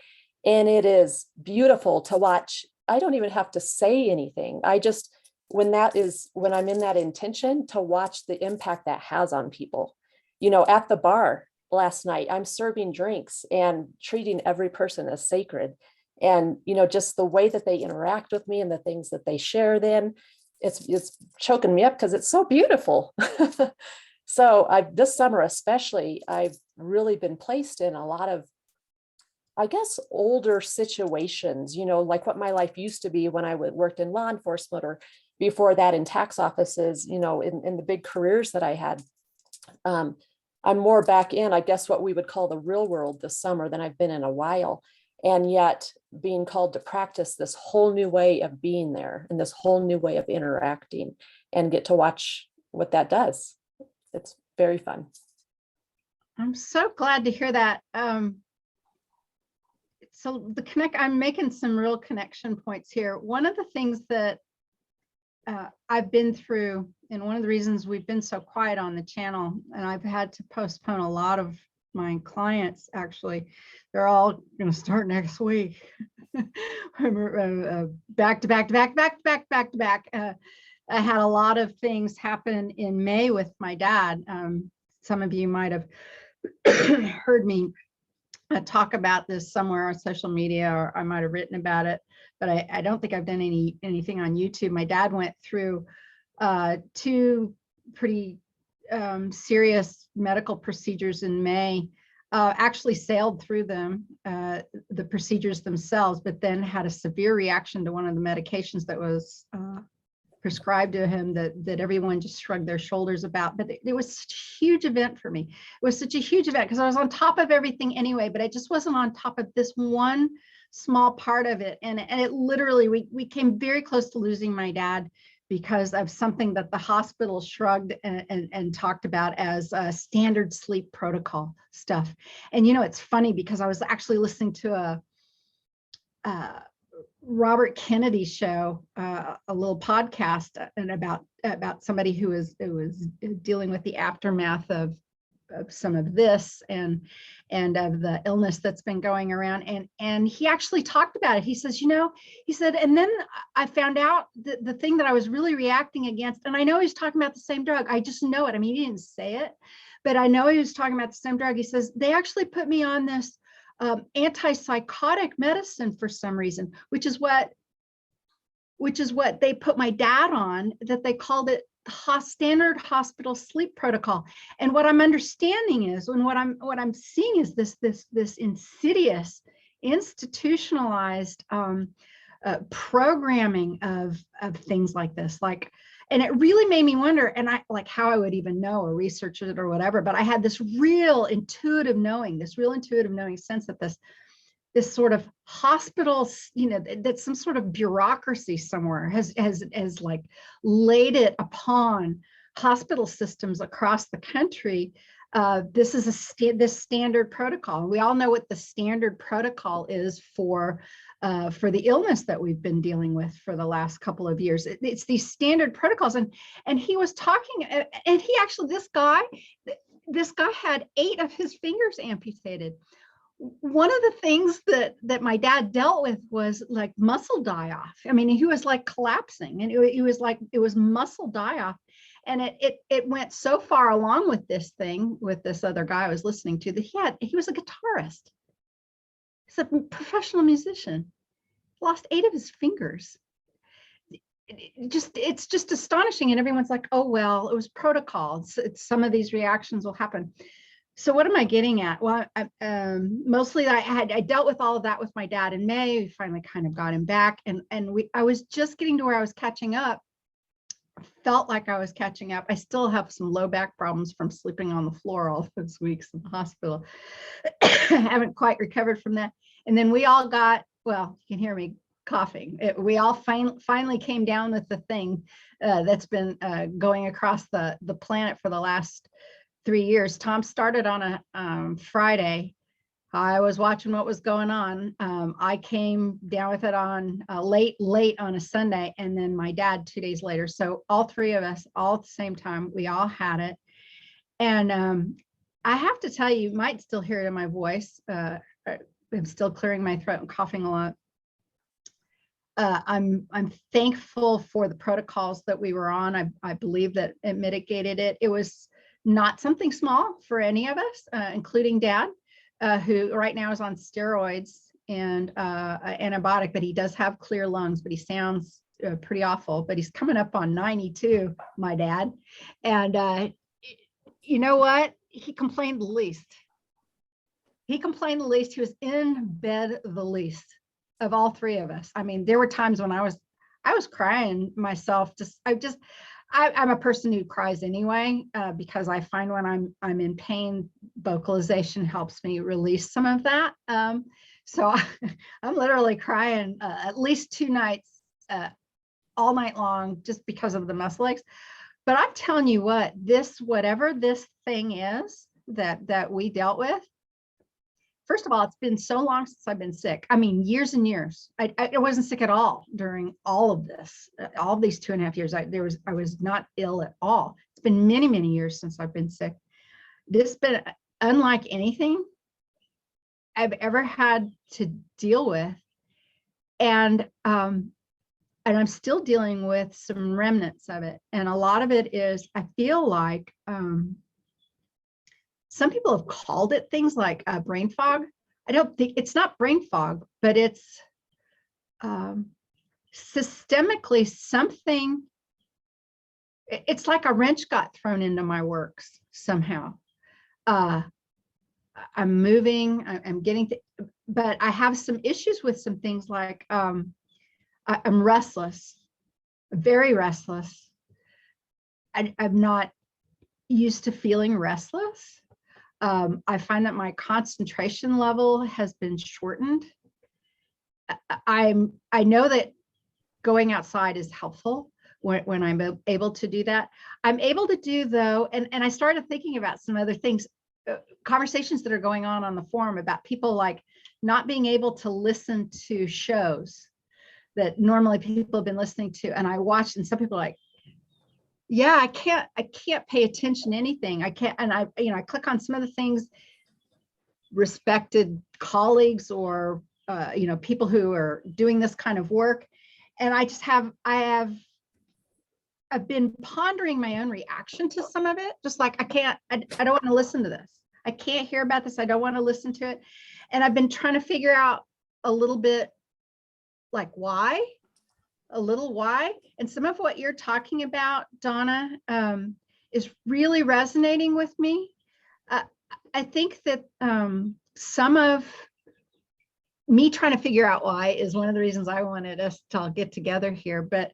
And it is beautiful to watch. I don't even have to say anything. I just when I'm in that intention to watch the impact that has on people. You know, at the bar last night, I'm serving drinks and treating every person as sacred. And, you know, just the way that they interact with me and the things that they share, then it's choking me up because it's so beautiful. So this summer especially, I've really been placed in a lot of, I guess, older situations, you know, like what my life used to be when I worked in law enforcement, or before that in tax offices, you know, in the big careers that I had. I'm more back in, I guess, what we would call the real world this summer than I've been in a while. And yet being called to practice this whole new way of being there and this whole new way of interacting, and get to watch what that does. It's very fun. I'm so glad to hear that. So I'm making some real connection points here. One of the things that I've been through, and one of the reasons we've been so quiet on the channel, and I've had to postpone a lot of my clients, actually, they're all going to start next week. Back to back to back, back to back, back to back. I had a lot of things happen in May with my dad. Some of you might have heard me talk about this somewhere on social media, or I might have written about it, but I don't think I've done anything on YouTube. My dad went through 2 pretty serious medical procedures in May, actually sailed through them, the procedures themselves, but then had a severe reaction to one of the medications that was prescribed to him that everyone just shrugged their shoulders about. But it was such a huge event for me. It was such a huge event because I was on top of everything anyway, but I just wasn't on top of this one small part of it. And it literally, we came very close to losing my dad because of something that the hospital shrugged and talked about as standard sleep protocol stuff. And, you know, it's funny because I was actually listening to a Robert Kennedy show, a little podcast, and about somebody who was dealing with the aftermath of some of this and of the illness that's been going around, and he actually talked about it. He says, you know, he said, and then I found out the thing that I was really reacting against, and I know he's talking about the same drug. I just know it. I mean, he didn't say it, but I know he was talking about the same drug. He says, they actually put me on this antipsychotic medicine for some reason, which is what they put my dad on, that they called it standard hospital sleep protocol. And what I'm understanding is, and what I'm seeing is this insidious, institutionalized programming of things like this, and it really made me wonder, and I like how I would even know or research it or whatever, but I had this real intuitive knowing sense that this sort of hospital, you know, that some sort of bureaucracy somewhere has like laid it upon hospital systems across the country. This is this standard protocol. And we all know what the standard protocol is for the illness that we've been dealing with for the last couple of years. It's these standard protocols. And he was talking, and he actually, this guy had 8 of his fingers amputated. One of the things that my dad dealt with was like muscle die-off. I mean, he was like collapsing, and it was muscle die-off. And it went so far along with this thing, with this other guy I was listening to, that he was a guitarist. He's a professional musician. Lost 8 of his fingers. It's just astonishing. And everyone's like, oh, well, it was protocol. Some of these reactions will happen. So what am I getting at? Well, mostly I dealt with all of that with my dad in May. We finally kind of got him back. And I was just getting to where I was catching up. Felt like I was catching up. I still have some low back problems from sleeping on the floor all those weeks in the hospital. I haven't quite recovered from that. And then we all got, well, you can hear me coughing. We all finally came down with the thing that's been going across the planet for the last 3 years. Tom started on a Friday. I was watching what was going on. I came down with it on late on a Sunday, and then my dad 2 days later. So all 3 of us, all at the same time, we all had it. And I have to tell you, might still hear it in my voice. I'm still clearing my throat and coughing a lot. I'm thankful for the protocols that we were on. I believe that it mitigated it. It was not something small for any of us, including Dad, who right now is on steroids and antibiotic, but he does have clear lungs, but he sounds pretty awful. But he's coming up on 92, my dad. And you know what? He complained the least. He complained the least. He was in bed the least of all three of us. I mean, there were times when I was crying myself. I'm a person who cries anyway, because I find when I'm in pain, vocalization helps me release some of that. So I'm literally crying at least 2 nights, all night long, just because of the muscle aches. But I'm telling you what, whatever this thing is that we dealt with, first of all, it's been so long since I've been sick. I mean, years and years. I wasn't sick at all during all of this, all of these 2.5 years. I was not ill at all. It's been many, many years since I've been sick. This has been unlike anything I've ever had to deal with. And I'm still dealing with some remnants of it. And a lot of it is, I feel like, some people have called it things like brain fog. I don't think it's not brain fog, but it's systemically something. It's like a wrench got thrown into my works somehow. I'm moving, I'm getting, but I have some issues with some things like I'm restless, very restless. I'm not used to feeling restless. I find that my concentration level has been shortened. I know that going outside is helpful when I'm able to do that. I'm able to do though, and I started thinking about some other things, conversations that are going on the forum about people like not being able to listen to shows that normally people have been listening to. And I watched, and some people are like, yeah, I can't pay attention to anything. I can't, and I click on some of the things, respected colleagues or, people who are doing this kind of work. And I've been pondering my own reaction to some of it. Just like, I don't want to listen to this. I can't hear about this. I don't want to listen to it. And I've been trying to figure out a little bit like why. And some of what you're talking about, Donna, is really resonating with me. I think that some of me trying to figure out why is one of the reasons I wanted us to all get together here. But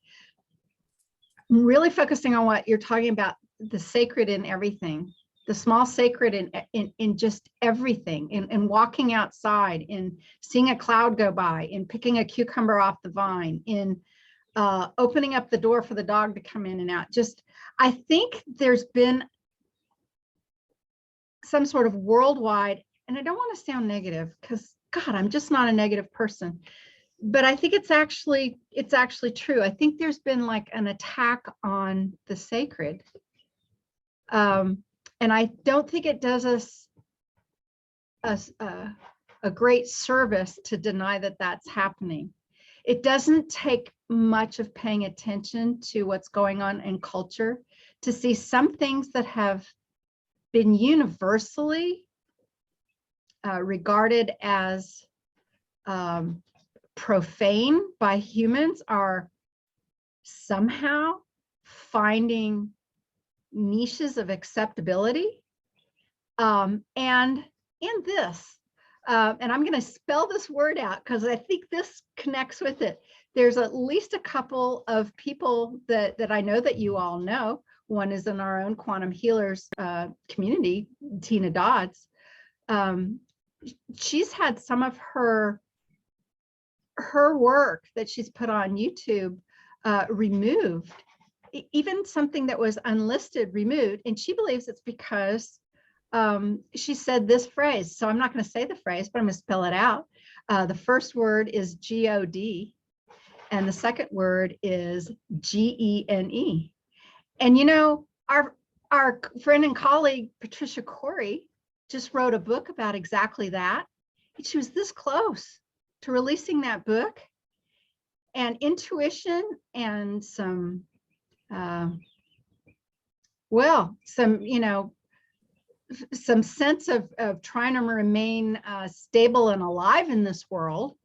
I'm really focusing on what you're talking about, the sacred in everything, the small sacred in just everything, in walking outside, in seeing a cloud go by, in picking a cucumber off the vine, in opening up the door for the dog to come in and out. I think there's been some sort of worldwide, and I don't want to sound negative because God, I'm just not a negative person, but I think it's actually true. I think there's been like an attack on the sacred. And I don't think it does us a great service to deny that that's happening. It doesn't take much of paying attention to what's going on in culture to see some things that have been universally regarded as profane by humans are somehow finding niches of acceptability. And in this, and I'm going to spell this word out because I think this connects with it. There's at least a couple of people that I know that you all know. One is in our own quantum healers community, Tina Dodds. She's had some of her work that she's put on YouTube removed, even something that was unlisted removed. And she believes it's because she said this phrase. So I'm not going to say the phrase, but I'm going to spell it out. The first word is G-O-D, and the second word is G-E-N-E. And our friend and colleague Patricia Corey just wrote a book about exactly that. And she was this close to releasing that book. And and intuition and some, well, some, you know, some sense of trying to remain stable and alive in this world,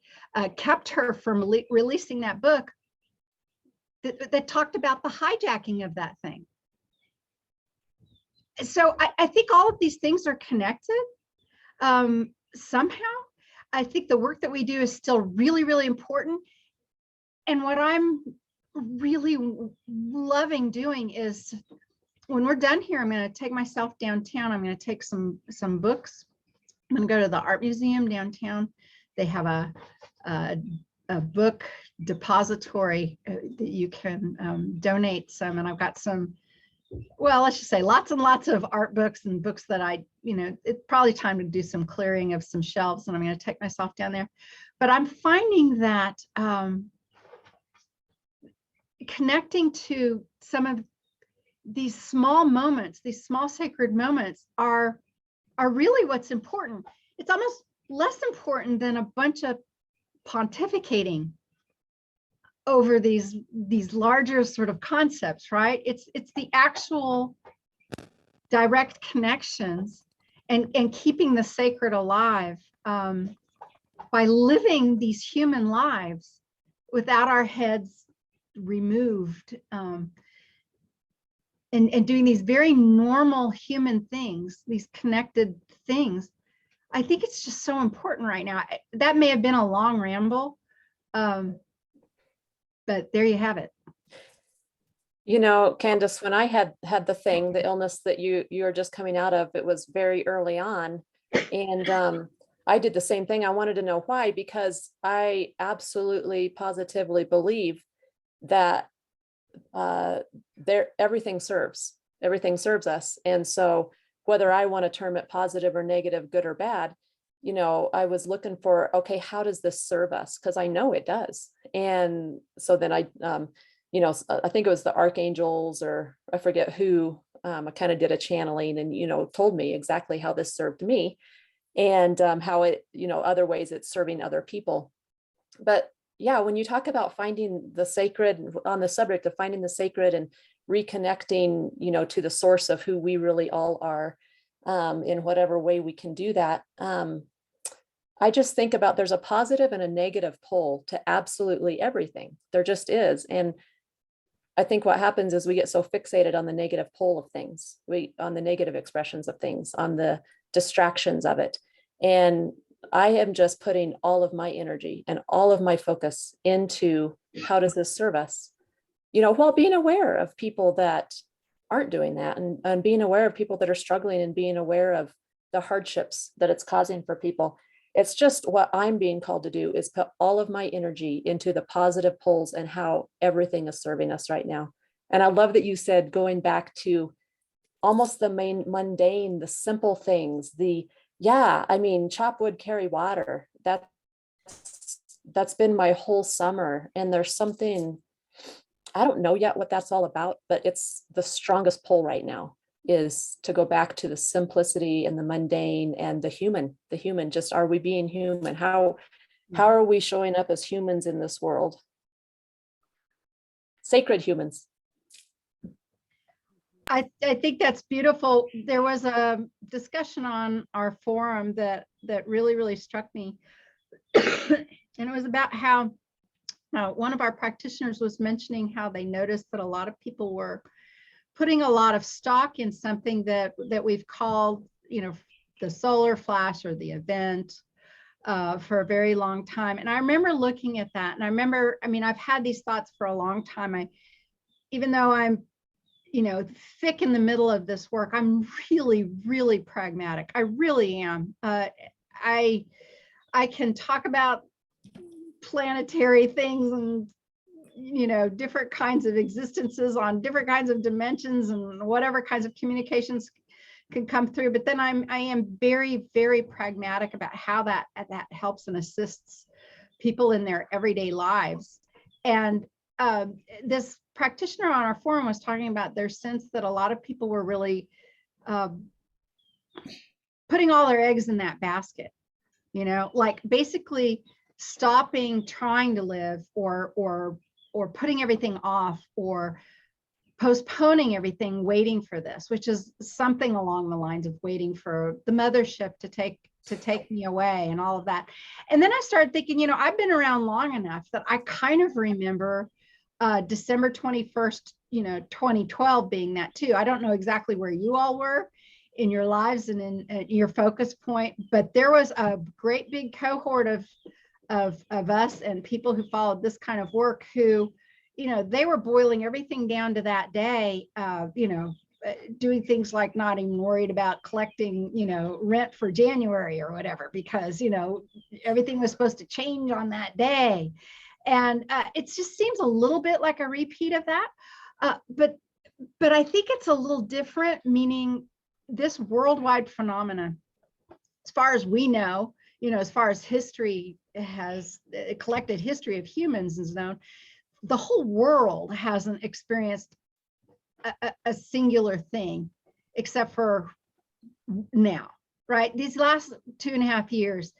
kept her from releasing that book that talked about the hijacking of that thing. So I think all of these things are connected somehow. I think the work that we do is still really, really important. And what I'm really loving doing is, when we're done here, I'm going to take myself downtown. I'm going to take some books. I'm going to go to the art museum downtown. They have a book depository that you can donate some. And I've got some, well, let's just say lots and lots of art books and books that I, you know, it's probably time to do some clearing of some shelves, and I'm going to take myself down there. But I'm finding that connecting to some of these small moments, these small sacred moments are really what's important. It's almost less important than a bunch of pontificating over these larger sort of concepts, right? It's the actual direct connections and keeping the sacred alive by living these human lives without our heads removed, and doing these very normal human things, these connected things. I think it's just so important right now. That may have been a long ramble, but there you have it. You know, Candace, when I had the illness that you're just coming out of, it was very early on. And I did the same thing. I wanted to know why, because I absolutely positively believe that everything serves us. And so whether I want to term it positive or negative, good or bad, you know, I was looking for, okay, how does this serve us? Because I know it does. And so then I, you know, I think it was the archangels, or I forget who, I kind of did a channeling and, you know, told me exactly how this served me, and how it, you know, other ways it's serving other people. But yeah, when you talk about finding the sacred, on the subject of finding the sacred and reconnecting, you know, to the source of who we really all are, in whatever way we can do that. I just think about, there's a positive and a negative pole to absolutely everything. There just is. And I think what happens is we get so fixated on the negative pole of things, on the negative expressions of things, on the distractions of it. And I am just putting all of my energy and all of my focus into, how does this serve us? You know, while being aware of people that aren't doing that, and being aware of people that are struggling, and being aware of the hardships that it's causing for people. It's just what I'm being called to do, is put all of my energy into the positive poles and how everything is serving us right now. And I love that you said, going back to almost the main mundane, the simple things, I mean, chop wood, carry water. That's been my whole summer. And there's something, I don't know yet what that's all about, but it's the strongest pull right now, is to go back to the simplicity and the mundane and the human, just, are we being human? How are we showing up as humans in this world? Sacred humans. I think that's beautiful. There was a discussion on our forum that really, really struck me. And it was about how one of our practitioners was mentioning how they noticed that a lot of people were putting a lot of stock in something that we've called, you know, the solar flash or the event for a very long time. And I remember looking at that, and I mean, I've had these thoughts for a long time. Even though I'm, you know, thick in the middle of this work, I'm really, really pragmatic. I really am. I can talk about planetary things and, you know, different kinds of existences on different kinds of dimensions and whatever kinds of communications can come through. But then I am very, very pragmatic about how that helps and assists people in their everyday lives. And this practitioner on our forum was talking about their sense that a lot of people were really putting all their eggs in that basket, you know, like basically stopping trying to live, or putting everything off, or postponing everything, waiting for this, which is something along the lines of waiting for the mothership to take me away and all of that. And then I started thinking, you know, I've been around long enough that I kind of remember December 21st, you know, 2012 being that too. I don't know exactly where you all were in your lives and in your focus point, but there was a great big cohort of us and people who followed this kind of work who, you know, they were boiling everything down to that day, you know, doing things like not even worried about collecting, you know, rent for January or whatever, because, you know, everything was supposed to change on that day. And it just seems a little bit like a repeat of that. But I think it's a little different, meaning this worldwide phenomenon, as far as we know, you know, as far as history has, collected history of humans is known, the whole world hasn't experienced a singular thing except for now, right? These last 2.5 years,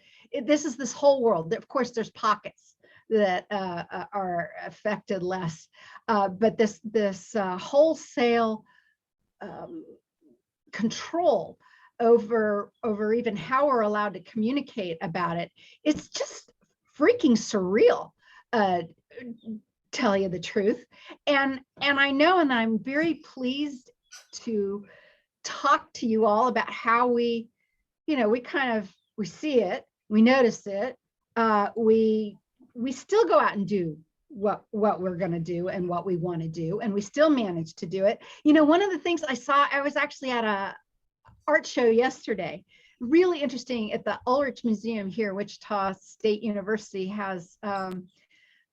this is this whole world. Of course, there's pockets that are affected less, but this wholesale control over even how we're allowed to communicate about it, it's just freaking surreal. Tell you the truth. And I know, and I'm very pleased to talk to you all about how we, you know, we see it, we notice it, we still go out and do what we're going to do and what we want to do, and we still manage to do it. You know, one of the things I was actually at a art show yesterday, really interesting, at the Ulrich Museum here, Wichita State University has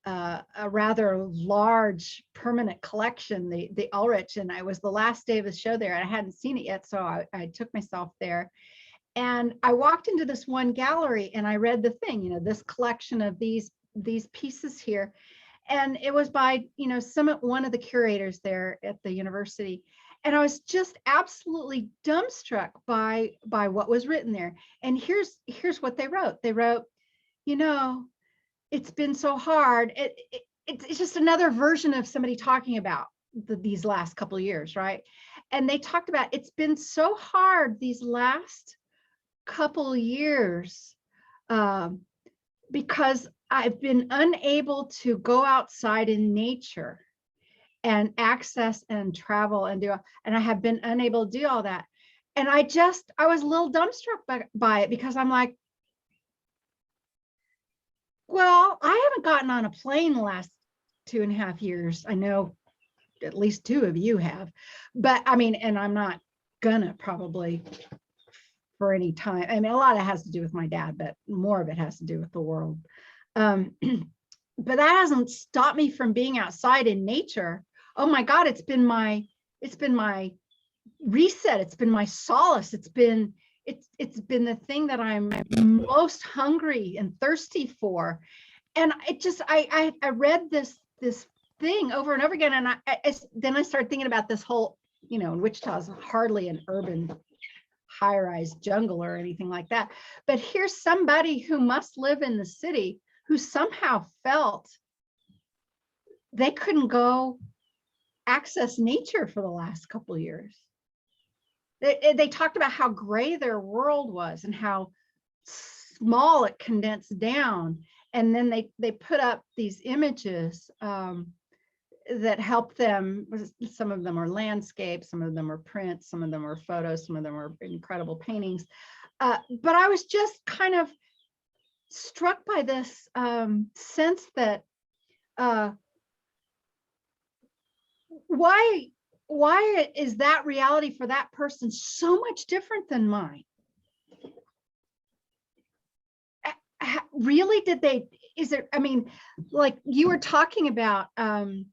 a rather large permanent collection, the Ulrich, and I was the last day of the show there. I hadn't seen it yet, so I took myself there. And I walked into this one gallery and I read the thing, you know, this collection of these pieces here. And it was by, you know, one of the curators there at the university. And I was just absolutely dumbstruck by what was written there. And here's what they wrote. They wrote, you know, it's been so hard. It's just another version of somebody talking about these last couple of years, right? And they talked about, it's been so hard these last couple of years because I've been unable to go outside in nature and access and travel and and I have been unable to do all that. And I was a little dumbstruck by it, because I'm like, well, I haven't gotten on a plane the last 2.5 years. I know at least 2 of you have, but I mean, and I'm not gonna probably for any time. I mean, a lot of it has to do with my dad, but more of it has to do with the world. But that hasn't stopped me from being outside in nature. Oh my God, it's been my reset. It's been my solace. It's been the thing that I'm most hungry and thirsty for. And I read this thing over and over again. And then I started thinking about this whole, you know, Wichita's hardly an urban high-rise jungle or anything like that. But here's somebody who must live in the city who somehow felt they couldn't go access nature for the last couple of years. They talked about how gray their world was and how small it condensed down. And then they put up these images that help them. Some of them are landscapes, some of them are prints, some of them are photos, some of them are incredible paintings. But I was just kind of struck by this sense that why is that reality for that person so much different than mine? Really, I mean, like you were talking about, Diana,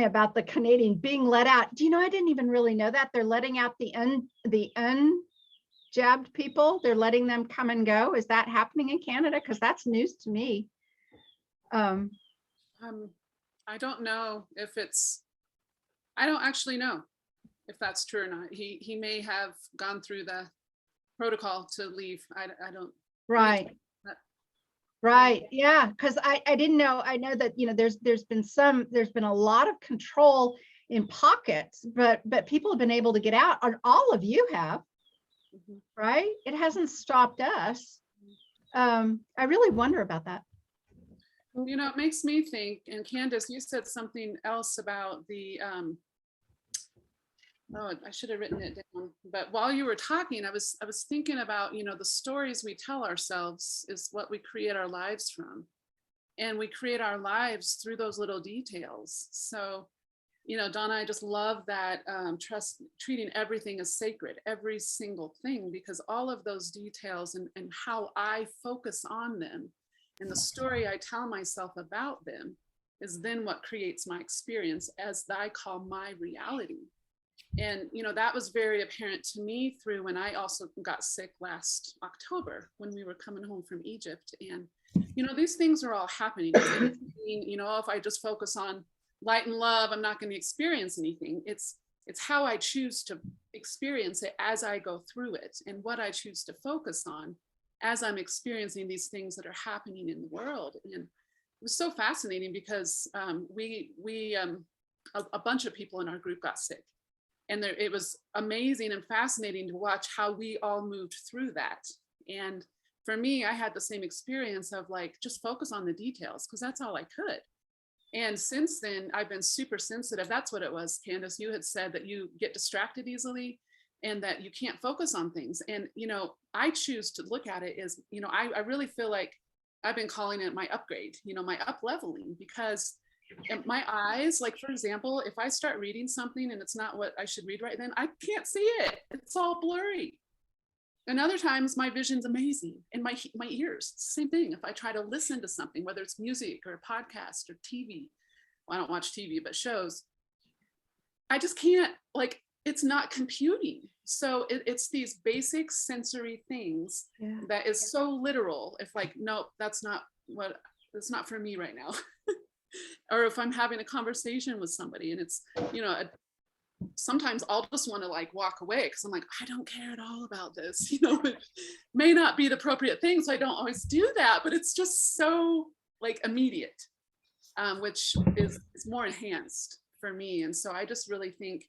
about the Canadian being let out. Do you know, I didn't even really know that. They're letting out the unjabbed people. They're letting them come and go. Is that happening in Canada? Because that's news to me. I don't know if I don't actually know if that's true or not. He may have gone through the protocol to leave. I don't. Right. Right. Yeah. Because I didn't know. I know that, there's been a lot of control in pockets, but people have been able to get out, and all of you have, Mhm. right? It hasn't stopped us. I really wonder about that. It makes me think, and Candace, you said something else about the, oh, I should have written it down, but while you were talking, I was thinking about, the stories we tell ourselves is what we create our lives from. And we create our lives through those little details. So, Donna, I just love that treating everything as sacred, every single thing, because all of those details and how I focus on them and the story I tell myself about them is then what creates my experience, as I call my reality. And, that was very apparent to me through when I also got sick last October when we were coming home from Egypt. And, these things are all happening. If I just focus on light and love, I'm not going to experience anything. It's how I choose to experience it as I go through it, and what I choose to focus on as I'm experiencing these things that are happening in the world. And it was so fascinating because a bunch of people in our group got sick. And it was amazing and fascinating to watch how we all moved through that. And for me, I had the same experience of just focus on the details, because that's all I could. And since then, I've been super sensitive. That's what it was, Candace. You had said that you get distracted easily and that you can't focus on things. And, I choose to look at it as, I really feel like I've been calling it my upgrade, my up leveling, because my eyes, for example, if I start reading something and it's not what I should read right then, I can't see it. It's all blurry. And other times my vision's amazing. And my ears, same thing. If I try to listen to something, whether it's music or a podcast or TV, well, I don't watch TV, but shows, I just can't, it's not computing. So it's these basic sensory things that is so literal. If nope, that's not for me right now. Or if I'm having a conversation with somebody and it's, sometimes I'll just want to walk away because I'm I don't care at all about this. It may not be the appropriate thing, so I don't always do that, but it's just so immediate, which is more enhanced for me. And so I just really think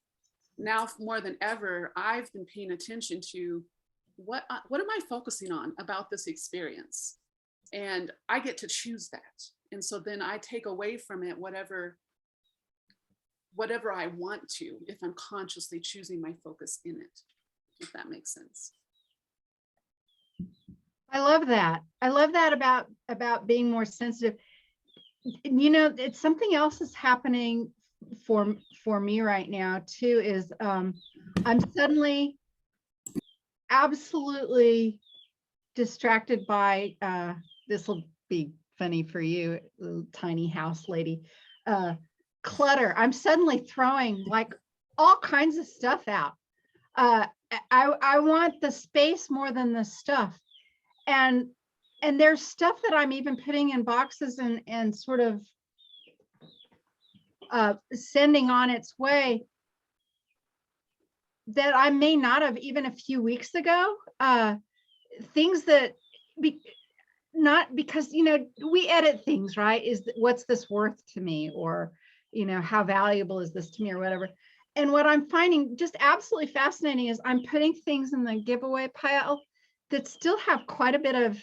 now more than ever, I've been paying attention to what am I focusing on about this experience? And I get to choose that. And so then I take away from it whatever I want to, if I'm consciously choosing my focus in it, if that makes sense. I love that. I love that about being more sensitive. It's something else is happening for me right now too, is I'm suddenly absolutely distracted by this will be funny for you, little tiny house lady, clutter. I'm suddenly throwing all kinds of stuff out. I want the space more than the stuff. And there's stuff that I'm even putting in boxes and sort of sending on its way that I may not have even a few weeks ago. Things that not because, we edit things, right? What's this worth to me? Or, how valuable is this to me or whatever. And what I'm finding just absolutely fascinating is I'm putting things in the giveaway pile that still have quite a bit of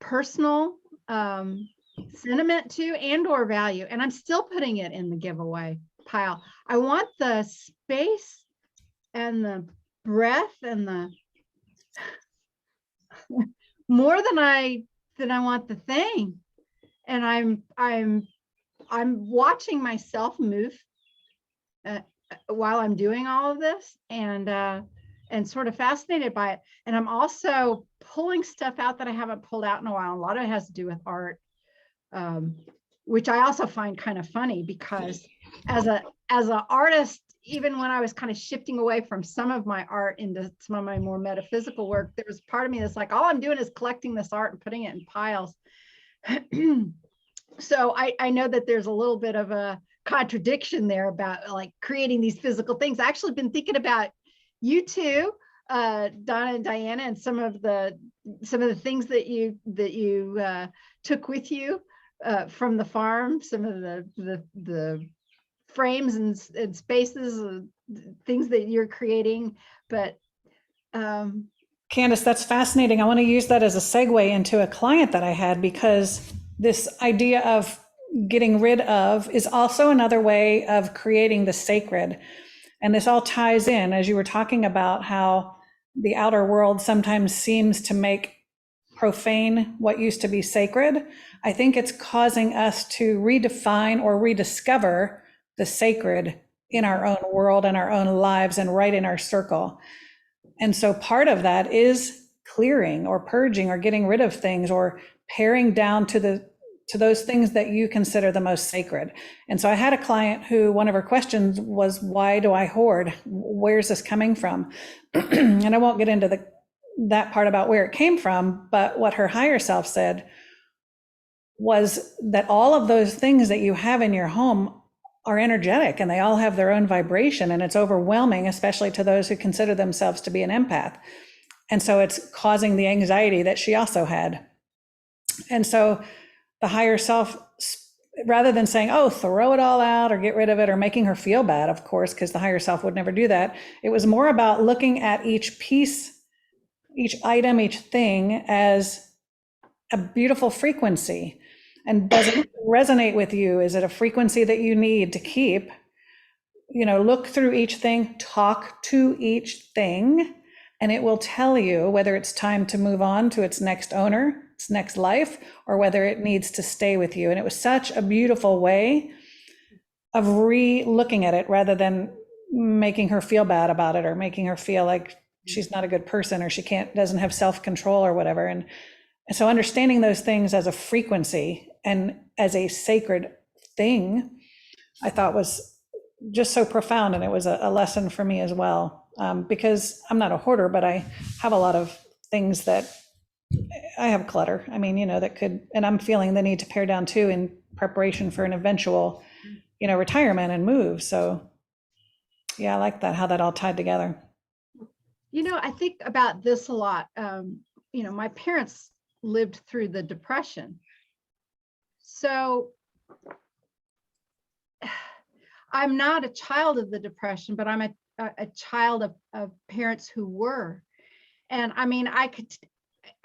personal sentiment to and or value. And I'm still putting it in the giveaway pile. I want the space and the breadth and the more than I want the thing. And I'm watching myself move while I'm doing all of this, and sort of fascinated by it. And I'm also pulling stuff out that I haven't pulled out in a while. A lot of it has to do with art, which I also find kind of funny because as an artist, even when I was kind of shifting away from some of my art into some of my more metaphysical work, there was part of me that's all I'm doing is collecting this art and putting it in piles. So I know that there's a little bit of a contradiction there about creating these physical things. I actually been thinking about you two Donna and Diana and some of the things that you took with you from the farm, some of the frames and spaces, things that you're creating. But Candace, that's fascinating. I want to use that as a segue into a client that I had, because this idea of getting rid of is also another way of creating the sacred. And this all ties in, as you were talking about how the outer world sometimes seems to make profane what used to be sacred. I think it's causing us to redefine or rediscover the sacred in our own world and our own lives and right in our circle. And so part of that is clearing or purging or getting rid of things or paring down to those things that you consider the most sacred. And so I had a client who, one of her questions was, why do I hoard? Where's this coming from? And I won't get into that part about where it came from, but what her higher self said was that all of those things that you have in your home are energetic and they all have their own vibration, and it's overwhelming, especially to those who consider themselves to be an empath. And so it's causing the anxiety that she also had. And so the higher self, rather than saying, oh, throw it all out or get rid of it, or making her feel bad, of course, because the higher self would never do that, it was more about looking at each piece, each item, each thing as a beautiful frequency. And does it resonate with you? Is it a frequency that you need to keep? You know, look through each thing, talk to each thing, and it will tell you whether it's time to move on to its next owner, its next life, or whether it needs to stay with you. And it was such a beautiful way of re-looking at it, rather than making her feel bad about it or making her feel like she's not a good person or she doesn't have self-control or whatever. And so understanding those things as a frequency and as a sacred thing, I thought was just so profound. And it was a lesson for me as well, because I'm not a hoarder, but I have a lot of things that I have clutter. I mean, that could, and I'm feeling the need to pare down too in preparation for an eventual, retirement and move. So yeah, I like that, how that all tied together. I think about this a lot. My parents lived through the Depression. So I'm not a child of the Depression, but I'm a child of parents who were. And I mean,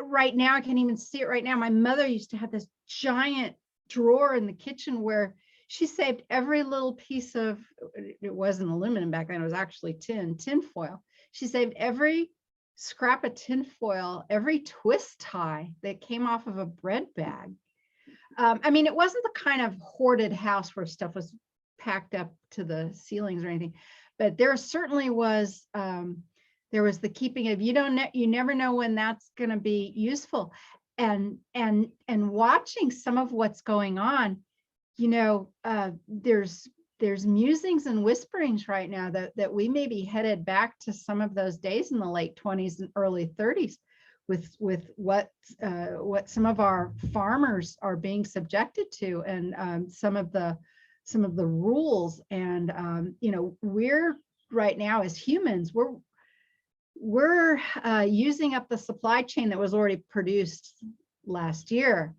right now, I can even see it right now. My mother used to have this giant drawer in the kitchen where she saved every little piece of, it wasn't aluminum back then, it was actually tin foil. She saved every scrap of tin foil, every twist tie that came off of a bread bag. I mean, it wasn't the kind of hoarded house where stuff was packed up to the ceilings or anything, but there certainly was, there was the keeping of, you never know when that's going to be useful. And watching some of what's going on, there's musings and whisperings right now that we may be headed back to some of those days in the late 20s and early 30s with what some of our farmers are being subjected to, and some of the rules. And we're right now as humans, we're using up the supply chain that was already produced last year.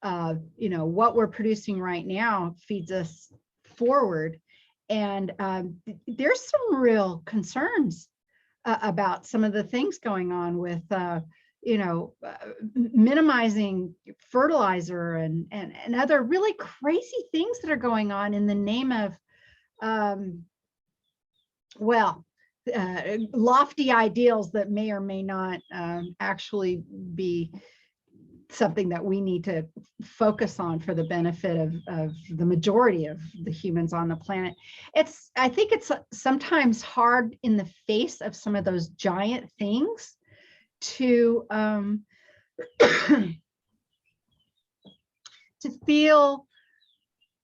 What we're producing right now feeds us forward. And there's some real concerns about some of the things going on with, minimizing fertilizer and other really crazy things that are going on in the name of, lofty ideals that may or may not actually be something that we need to focus on for the benefit of the majority of the humans on the planet. I think it's sometimes hard in the face of some of those giant things to to feel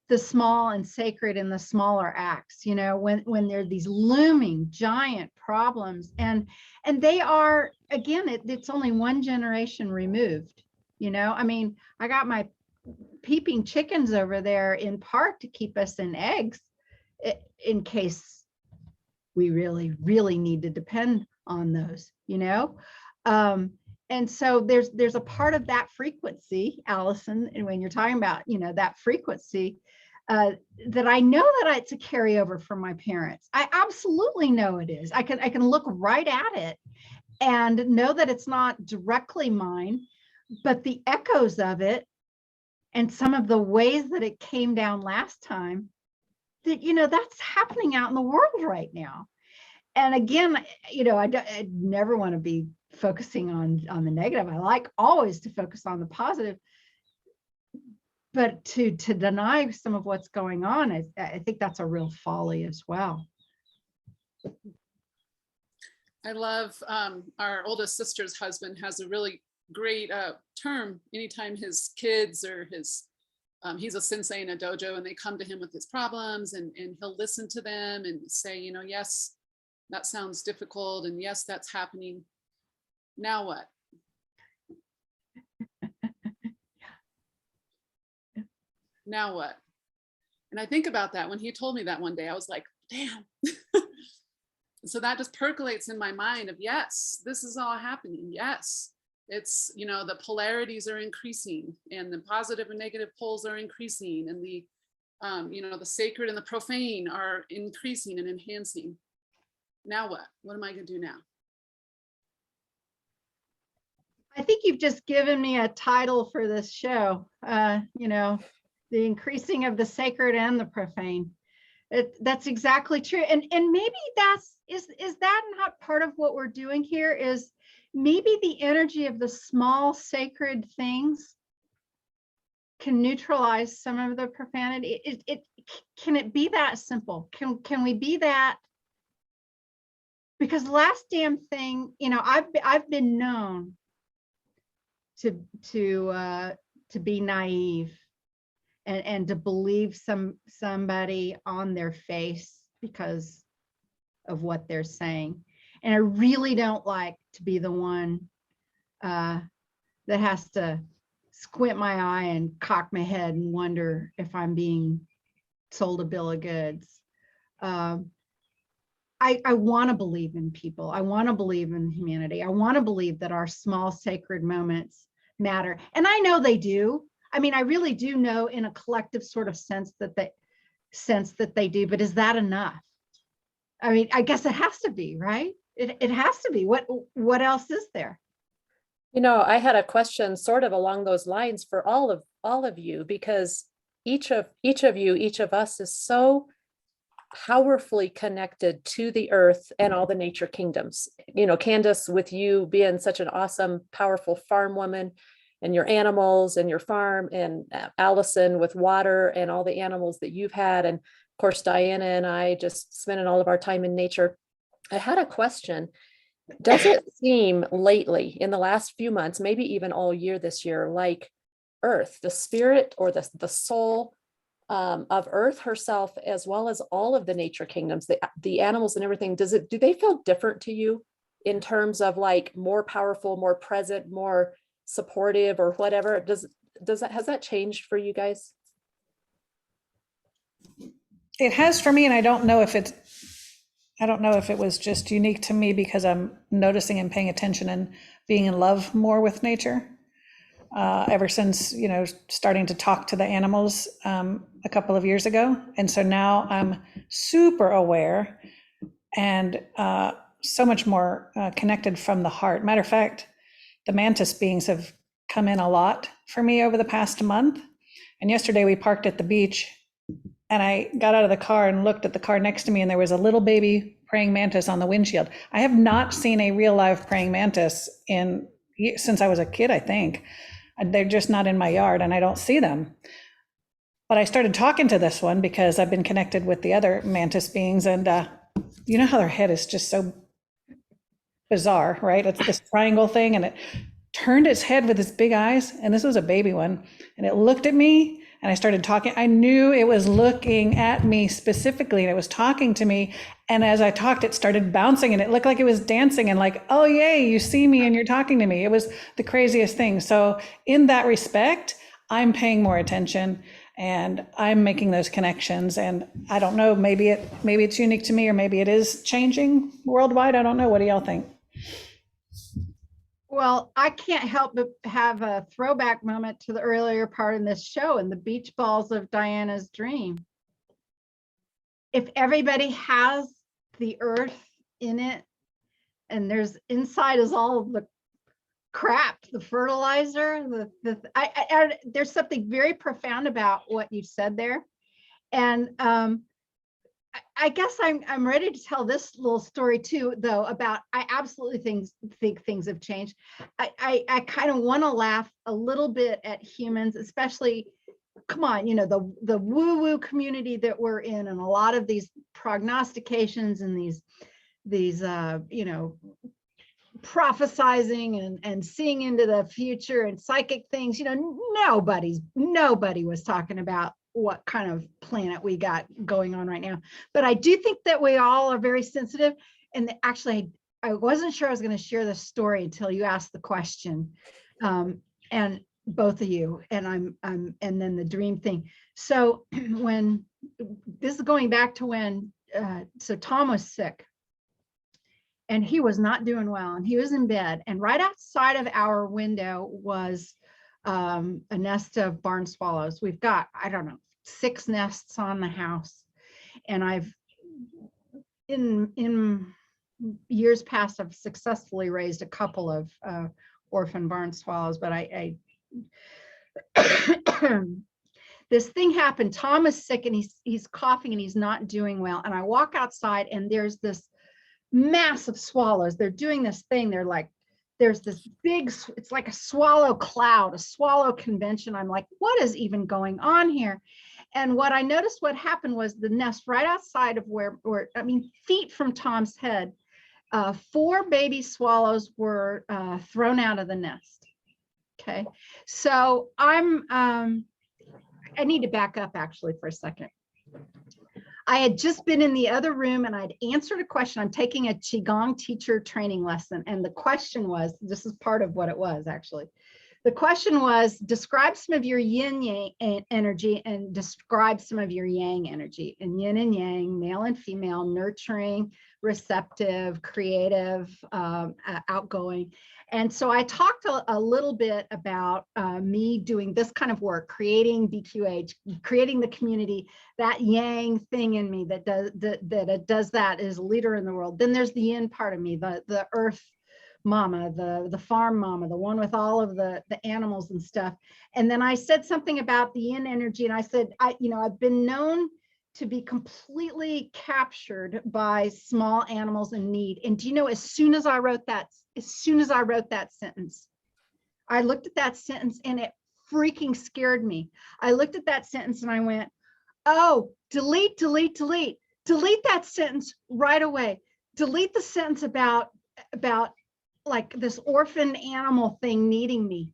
the small and sacred in the smaller acts, when there are these looming giant problems, and they are, again, it's only one generation removed. I mean, I got my peeping chickens over there in part to keep us in eggs in case we really, really need to depend on those, you know? And so there's a part of that frequency, Allison, and when you're talking about, you know, that frequency, that I know that it's a carryover from my parents. I absolutely know it is. I can look right at it and know that it's not directly mine, but the echoes of it and some of the ways that it came down last time, that, you know, that's happening out in the world right now. And again, you know, I never want to be focusing on the negative. I like always to focus on the positive, but to deny some of what's going on, I think that's a real folly as well. I love our oldest sister's husband has a really great term anytime his kids or his he's a sensei in a dojo and they come to him with his problems, and he'll listen to them and say, you know, yes, that sounds difficult, and yes, that's happening. Now what? Now what? And I think about that when he told me that one day, I was like, damn. So that just percolates in my mind of, yes, this is all happening. Yes, it's, you know, the polarities are increasing and the positive and negative poles are increasing, and the, you know, the sacred and the profane are increasing and enhancing. Now what? What am I going to do now? I think you've just given me a title for this show, you know, the increasing of the sacred and the profane. That's exactly true. And maybe is that not part of what we're doing here? Is maybe the energy of the small sacred things can neutralize some of the profanity. Can it be that simple? Can we be that? Because last damn thing, you know, I've been known to be naive and to believe somebody on their face because of what they're saying. And I really don't like to be the one that has to squint my eye and cock my head and wonder if I'm being sold a bill of goods. I want to believe in people. I want to believe in humanity. I want to believe that our small sacred moments matter. And I know they do. I mean, I really do know in a collective sort of sense that they do, but is that enough? I mean, I guess it has to be, right? It has to be. What else is there? You know, I had a question sort of along those lines for all of you, because each of us is so powerfully connected to the earth and all the nature kingdoms. You know, Candace, with you being such an awesome, powerful farm woman, and your animals and your farm, and Allison with water and all the animals that you've had. And of course, Diana and I just spending all of our time in nature. I had a question. Does it seem lately, in the last few months, maybe even all year this year, like Earth, the spirit or the soul of Earth herself, as well as all of the nature kingdoms, the animals and everything, do they feel different to you in terms of like more powerful, more present, more supportive, or whatever? Has that changed for you guys? It has for me, and I don't know if it was just unique to me because I'm noticing and paying attention and being in love more with nature. Ever since, you know, starting to talk to the animals a couple of years ago. And so now I'm super aware and so much more connected from the heart. Matter of fact, the mantis beings have come in a lot for me over the past month. And yesterday we parked at the beach and I got out of the car and looked at the car next to me, and there was a little baby praying mantis on the windshield. I have not seen a real live praying mantis since I was a kid, I think. They're just not in my yard and I don't see them. But I started talking to this one because I've been connected with the other mantis beings, and you know how their head is just so bizarre, right? It's this triangle thing, and it turned its head with its big eyes, and this was a baby one, and it looked at me, and I started talking. I knew it was looking at me specifically, and it was talking to me, and as I talked, it started bouncing, and it looked like it was dancing, and like, oh yay, you see me and you're talking to me. It was the craziest thing. So in that respect, I'm paying more attention and I'm making those connections. And I don't know, maybe it's unique to me, or maybe it is changing worldwide. I don't know. What do y'all think? Well, I can't help but have a throwback moment to the earlier part in this show and the beach balls of Diana's dream. If everybody has the earth in it, and there's inside is all of the crap, the fertilizer, there's something very profound about what you said there. And I guess I'm ready to tell this little story too, though, about I absolutely think things have changed. I kind of want to laugh a little bit at humans, especially, come on, you know, the woo-woo community that we're in, and a lot of these prognostications and these you know, prophesizing and seeing into the future and psychic things. You know, nobody was talking about what kind of planet we got going on right now. But I do think that we all are very sensitive. And actually, I wasn't sure I was going to share this story until you asked the question, and both of you. And and then the dream thing. So when this is going back to when, so Tom was sick. And he was not doing well, and he was in bed. And right outside of our window was a nest of barn swallows. We've got, I don't know, 6 nests on the house. And I've, in years past, I've successfully raised a couple of orphan barn swallows, but this thing happened. Tom is sick, and he's coughing, and he's not doing well. And I walk outside, and there's this massive swallows. They're doing this thing. They're like, there's this big, it's like a swallow cloud, a swallow convention. I'm like, what is even going on here? And what I noticed, what happened was the nest right outside of where I mean, feet from Tom's head, 4 baby swallows were thrown out of the nest. Okay. So I need to back up actually for a second. I had just been in the other room, and I'd answered a question. I'm taking a Qigong teacher training lesson. And the question was, this is part of what it was actually. The question was, describe some of your yin yang energy and describe some of your yang energy. And yin and yang, male and female, nurturing, receptive, creative, outgoing. And so I talked a little bit about me doing this kind of work, creating BQH, creating the community, that yang thing in me that does that is a leader in the world. Then there's the yin part of me, the earth mama, the farm mama, the one with all of the animals and stuff. And then I said something about the yin energy, and I said, I've been known to be completely captured by small animals in need. And do you know, as soon as I wrote that sentence, I looked at that sentence and it freaking scared me. I looked at that sentence and I went, oh, delete that sentence right away. Delete the sentence about like this orphan animal thing needing me.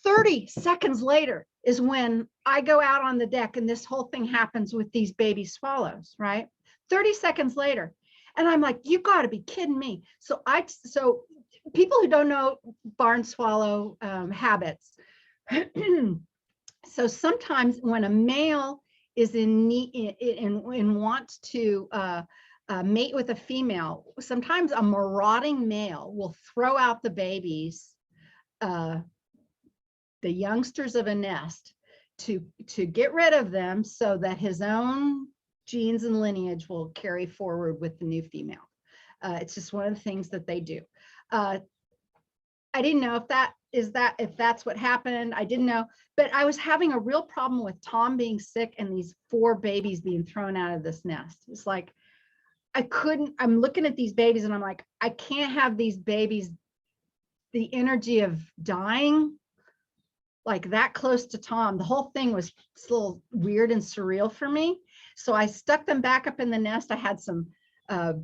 30 seconds later is when I go out on the deck and this whole thing happens with these baby swallows, right? 30 seconds later. And I'm like, you got to be kidding me. So people who don't know barn swallow habits. So sometimes when a male is in need and wants to mate with a female, sometimes a marauding male will throw out the babies, the youngsters of a nest, to get rid of them so that his own genes and lineage will carry forward with the new female. It's just one of the things that they do. I didn't know if that's what happened. I didn't know, but I was having a real problem with Tom being sick and these 4 babies being thrown out of this nest. It's like, I'm looking at these babies and I'm like, I can't have these babies, the energy of dying like that close to Tom. The whole thing was a little weird and surreal for me. So I stuck them back up in the nest. I had some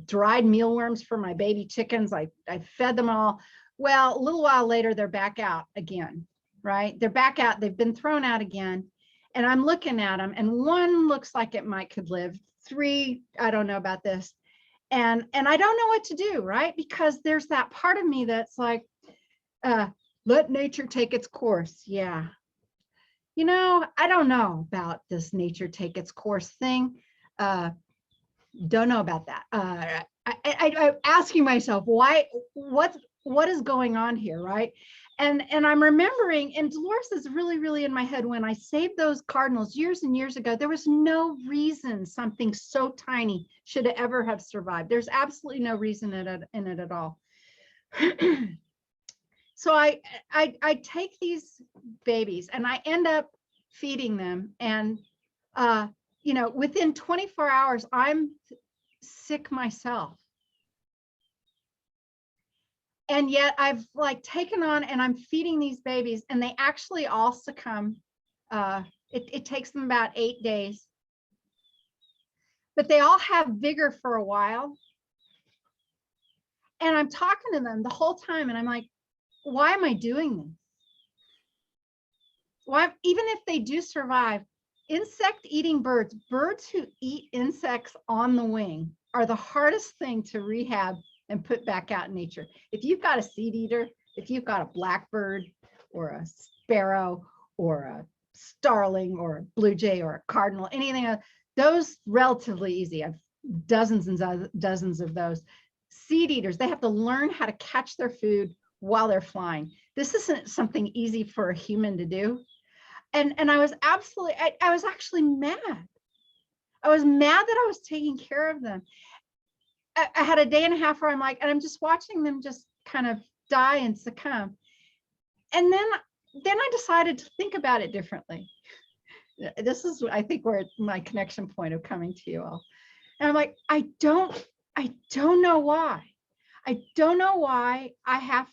dried mealworms for my baby chickens. I fed them all. Well, a little while later, they're back out again, right? They're back out. They've been thrown out again. And I'm looking at them, and 1 looks like it could live. 3, I don't know about this. And I don't know what to do, right? Because there's that part of me that's like, let nature take its course. Yeah. You know, I don't know about this nature take its course thing. Don't know about that. I'm asking myself, why, what is going on here, right? And I'm remembering, and Dolores is really, really in my head, when I saved those cardinals years and years ago, there was no reason something so tiny should ever have survived. There's absolutely no reason in it at all. So I take these babies and I end up feeding them, and you know, within 24 hours, I'm sick myself. And yet I've like taken on, and I'm feeding these babies, and they actually all succumb. It takes them about 8 days, but they all have vigor for a while. And I'm talking to them the whole time, and I'm like, why am I doing this? Why, even if they do survive, insect eating birds who eat insects on the wing are the hardest thing to rehab and put back out in nature. If you've got a seed eater, if you've got a blackbird or a sparrow or a starling or a blue jay or a cardinal, anything, those relatively easy. I've dozens and dozens of those. Seed eaters, they have to learn how to catch their food while they're flying. This isn't something easy for a human to do. And I was absolutely, I was actually mad. I was mad that I was taking care of them. I had a day and a half where I'm like, and I'm just watching them just kind of die and succumb. And then I decided to think about it differently. This is, I think, where my connection point of coming to you all. And I'm like, I don't know why. I don't know why I have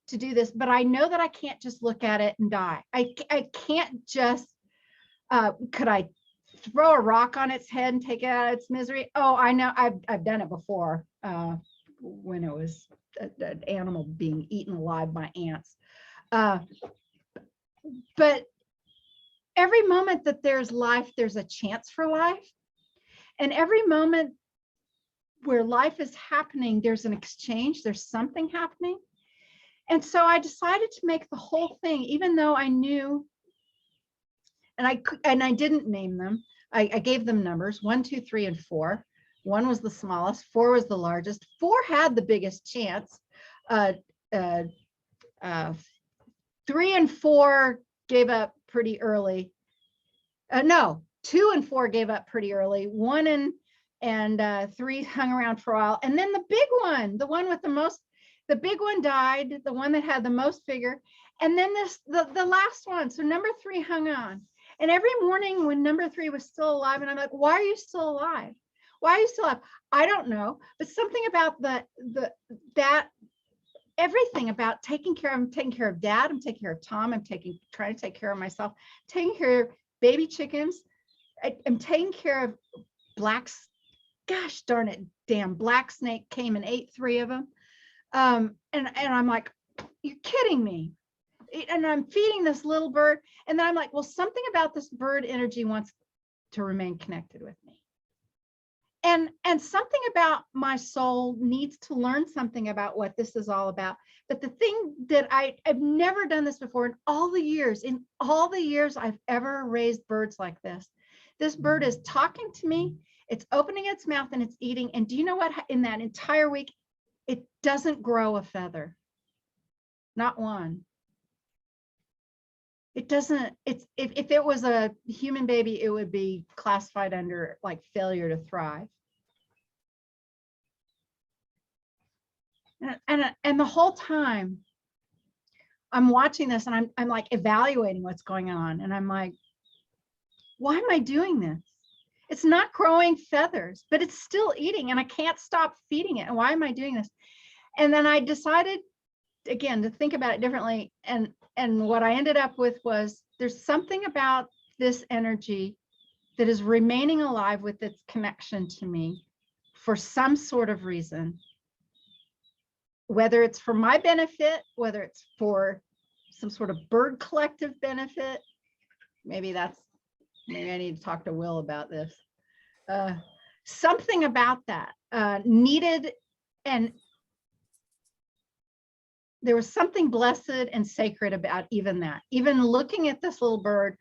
to do this, but I know that I can't just look at it and die. I can't just, could I throw a rock on its head and take it out of its misery? Oh, I know, I've done it before, when it was an animal being eaten alive by ants. But every moment that there's life, there's a chance for life. And every moment where life is happening, there's an exchange, there's something happening. And so I decided to make the whole thing, even though I knew, and I didn't name them. I gave them numbers, 1, 2, 3, and 4. 1 was the smallest, 4 was the largest. 4 had the biggest chance. 3 and 4 gave up pretty early. No, 2 and 4 gave up pretty early. 1 and 3 hung around for a while. And then the big one, the one with the most, the big one died, the one that had the most vigor. And then the last one, so number 3 hung on. And every morning when number 3 was still alive, and I'm like, why are you still alive? Why are you still alive? I don't know, but something about that everything about taking care of, I'm taking care of Dad, I'm taking care of Tom, I'm trying to take care of myself, taking care of baby chickens, I'm taking care of blacks. Gosh darn it, damn black snake came and ate 3 of them. And I'm like, you're kidding me. And I'm feeding this little bird. And then I'm like, well, something about this bird energy wants to remain connected with me. And something about my soul needs to learn something about what this is all about. But the thing that I've never done this before in all the years I've ever raised birds like this bird is talking to me, it's opening its mouth and it's eating. And do you know what? In that entire week, it doesn't grow a feather. Not one. It doesn't, if it was a human baby, it would be classified under like failure to thrive. And the whole time I'm watching this and I'm like evaluating what's going on. And I'm like, why am I doing this? It's not growing feathers, but it's still eating and I can't stop feeding it. And why am I doing this? And then I decided again to think about it differently. And what I ended up with was there's something about this energy that is remaining alive with its connection to me for some sort of reason, whether it's for my benefit, whether it's for some sort of bird collective benefit. Maybe I need to talk to Will about this. Something about that needed, and there was something blessed and sacred about even that. Even looking at this little bird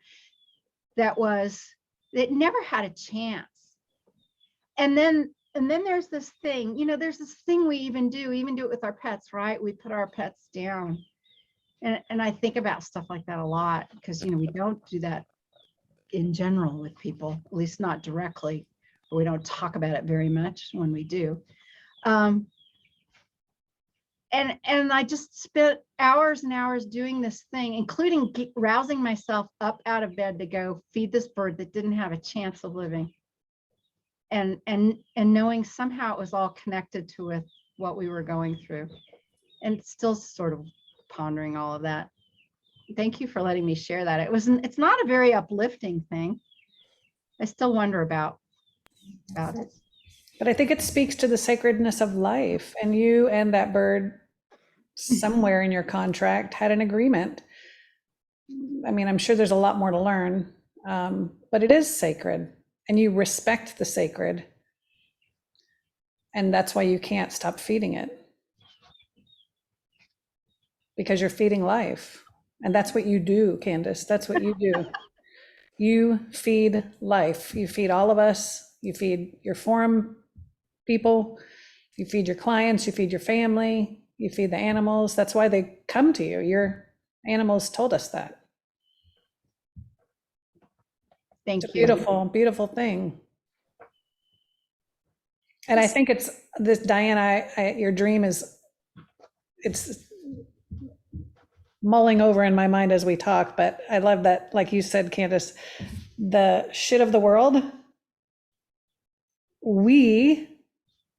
it never had a chance. And then then there's this thing, there's this thing we even do it with our pets, right? We put our pets down. And I think about stuff like that a lot because, we don't do that in general with people, at least not directly. Or we don't talk about it very much when we do. And I just spent hours and hours doing this thing, including rousing myself up out of bed to go feed this bird that didn't have a chance of living. And knowing somehow it was all connected to with what we were going through, and still sort of pondering all of that. Thank you for letting me share that. It's not a very uplifting thing. I still wonder about it. But I think it speaks to the sacredness of life, and you and that bird somewhere in your contract had an agreement. I mean, I'm sure there's a lot more to learn, but it is sacred, and you respect the sacred. And that's why you can't stop feeding it. Because you're feeding life. And that's what you do, Candace. That's what you do. You feed life. You feed all of us. You feed your forum people. You feed your clients. You feed your family. You feed the animals. That's why they come to you. Your animals told us that. Thank It's a you. beautiful, beautiful thing. And I think it's this, Diane, your dream it's mulling over in my mind as we talk, but I love that, like you said, Candace, the shit of the world, we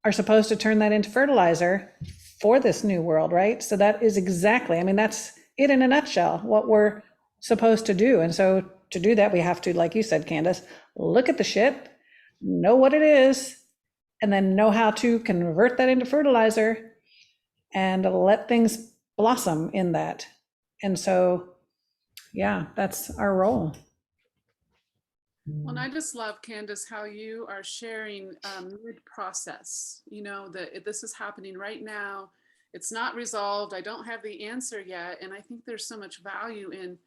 are supposed to turn that into fertilizer for this new world, right? So that is exactly, I mean, that's it in a nutshell, what we're supposed to do. And so to do that, we have to, like you said, Candace, look at the shit, know what it is, and then know how to convert that into fertilizer and let things blossom in that. And so, yeah, that's our role. Well, and I just love, Candace, how you are sharing mid-process, that this is happening right now. It's not resolved. I don't have the answer yet. And I think there's so much value in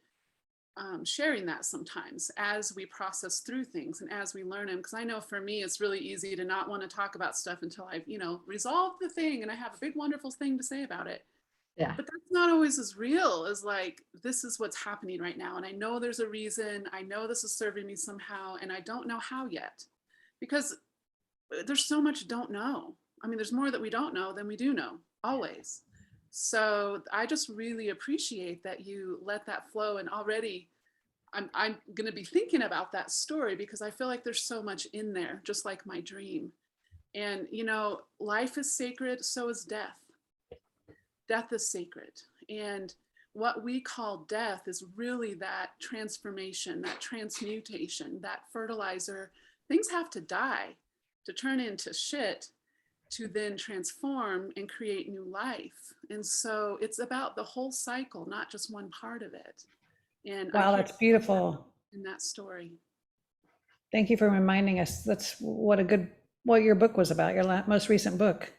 sharing that sometimes as we process through things and as we learn them. Because I know for me, it's really easy to not want to talk about stuff until I've, resolved the thing and I have a big, wonderful thing to say about it. Yeah. But that's not always as real as like, this is what's happening right now. And I know there's a reason. I know this is serving me somehow. And I don't know how yet. Because there's so much don't know. I mean, there's more that we don't know than we do know, always. So I just really appreciate that you let that flow. And already I'm going to be thinking about that story because I feel like there's so much in there, just like my dream. And, life is sacred, so is death. Death is sacred. And what we call death is really that transformation, that transmutation, that fertilizer. Things have to die to turn into shit to then transform and create new life. And so it's about the whole cycle, not just one part of it. And wow, that's beautiful. In that story. Thank you for reminding us. That's what your book was about, your most recent book.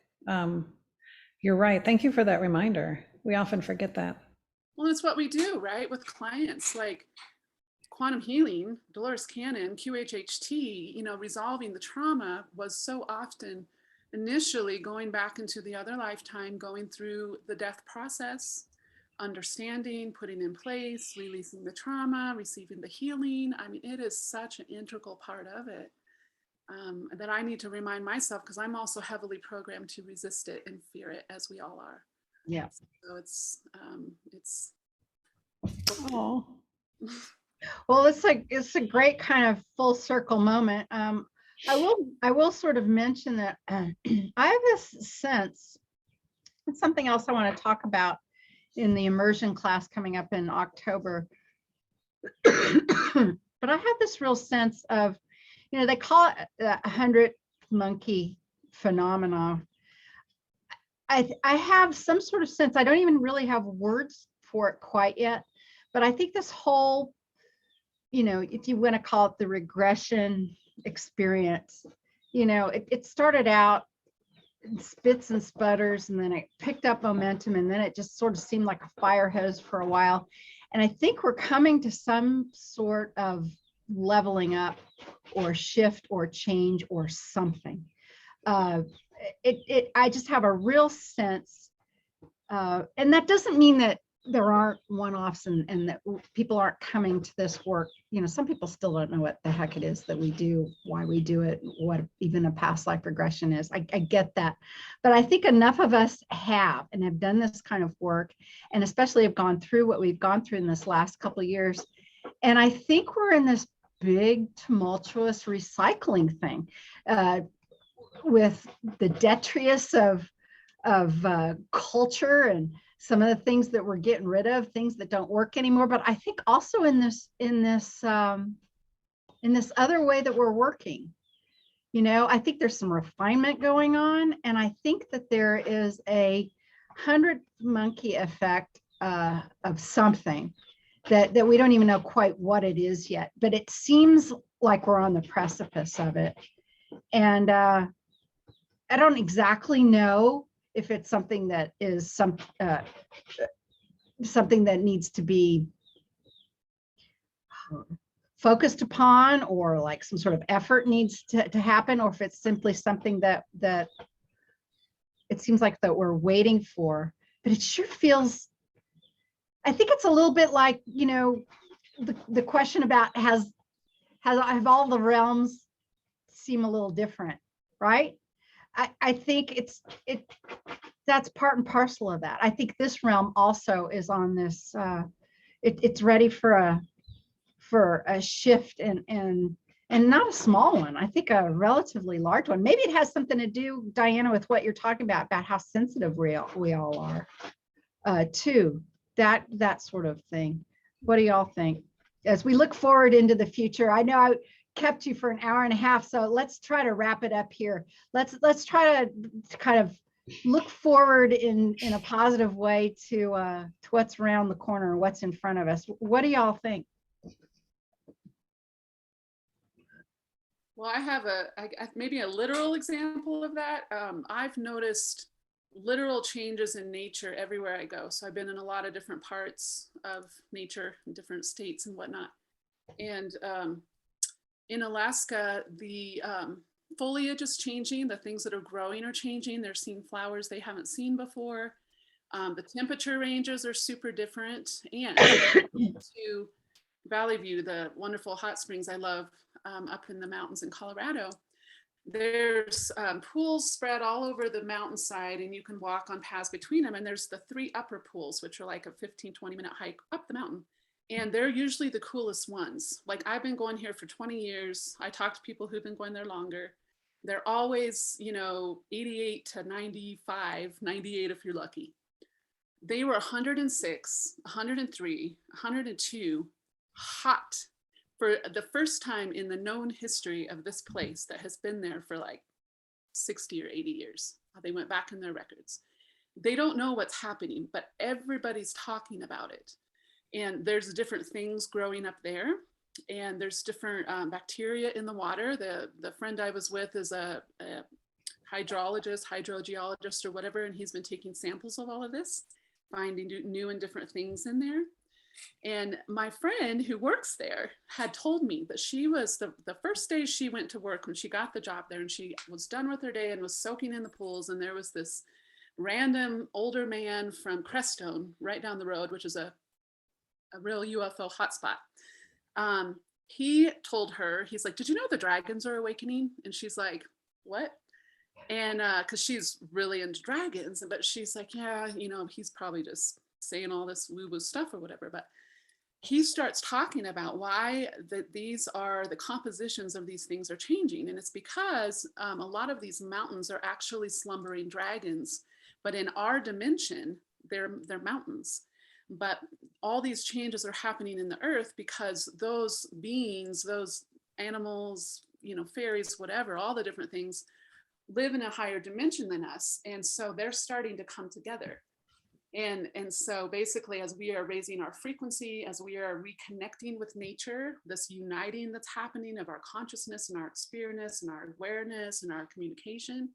You're right. Thank you for that reminder. We often forget that. Well, it's what we do, right? With clients like quantum healing, Dolores Cannon, QHHT, resolving the trauma was so often initially going back into the other lifetime, going through the death process, understanding, putting in place, releasing the trauma, receiving the healing. I mean, it is such an integral part of it. That I need to remind myself because I'm also heavily programmed to resist it and fear it, as we all are. Yeah. So it's. Oh. Well, it's a great kind of full circle moment. I will sort of mention that I have this sense. It's something else I want to talk about in the immersion class coming up in October. But I have this real sense of, they call it the 100 monkey phenomena. I have some sort of sense, I don't even really have words for it quite yet, but I think this whole, if you want to call it the regression experience, it started out in spits and sputters, and then it picked up momentum, and then it just sort of seemed like a fire hose for a while. And I think we're coming to some sort of leveling up or shift or change or something. I just have a real sense, and that doesn't mean that there aren't one-offs and that people aren't coming to this work. You know, some people still don't know what the heck it is that we do, why we do it, what even a past life regression is. I get that. But I think enough of us have done this kind of work, and especially have gone through what we've gone through in this last couple of years. And I think we're in this big tumultuous recycling thing with the detritus of culture and some of the things that we're getting rid of, things that don't work anymore. But I think also in this other way that we're working, you know, I think there's some refinement going on, and I think that there is a 100 monkey effect of something that we don't even know quite what it is yet, but it seems like we're on the precipice of it. And I don't exactly know if it's something that is something that needs to be focused upon, or like some sort of effort needs to happen, or if it's simply something that it seems like that we're waiting for. But it sure feels, I think it's a little bit like, you know, the question about have all the realms seem a little different, right? I think that's part and parcel of that. I think this realm also is on this, it's ready for a shift, and not a small one. I think a relatively large one. Maybe it has something to do, Diana, with what you're talking about how sensitive we all are to that sort of thing. What do y'all think? As we look forward into the future, I know I kept you for an hour and a half, so let's try to wrap it up here. Let's try to kind of look forward in a positive way to what's around the corner, what's in front of us. What do y'all think? Well, I have maybe a literal example of that. I've noticed literal changes in nature everywhere I go. So I've been in a lot of different parts of nature, in different states and whatnot. And in Alaska, the foliage is changing. The things that are growing are changing. They're seeing flowers they haven't seen before. The temperature ranges are super different. And to Valley View, the wonderful hot springs I love up in the mountains in Colorado, there's pools spread all over the mountainside, and you can walk on paths between them. And there's the 3 upper pools, which are like a 15-20 minute hike up the mountain. And they're usually the coolest ones. Like, I've been going here for 20 years. I talk to people who've been going there longer. They're always, you know, 88 to 95, 98 if you're lucky. They were 106, 103, 102, hot for the first time in the known history of this place that has been there for like 60 or 80 years. They went back in their records. They don't know what's happening, but everybody's talking about it. And there's different things growing up there, and there's different bacteria in the water. The friend I was with is a hydrologist, hydrogeologist or whatever, and he's been taking samples of all of this, finding new and different things in there. And my friend who works there had told me that she was the first day she went to work, when she got the job there, and she was done with her day and was soaking in the pools, and there was this random older man from Crestone right down the road, which is a real UFO hotspot. He told her, he's like, "Did you know the dragons are awakening?" And she's like, "What?" And because she's really into dragons, but she's like, "Yeah, you know, he's probably just saying all this woo-woo stuff or whatever." But he starts talking about why these are the compositions of these things are changing. And it's because a lot of these mountains are actually slumbering dragons, but in our dimension, they're mountains. But all these changes are happening in the earth because those beings, those animals, you know, fairies, whatever, all the different things live in a higher dimension than us. And so they're starting to come together. And so basically, as we are raising our frequency, as we are reconnecting with nature, this uniting that's happening of our consciousness and our experience and our awareness and our communication,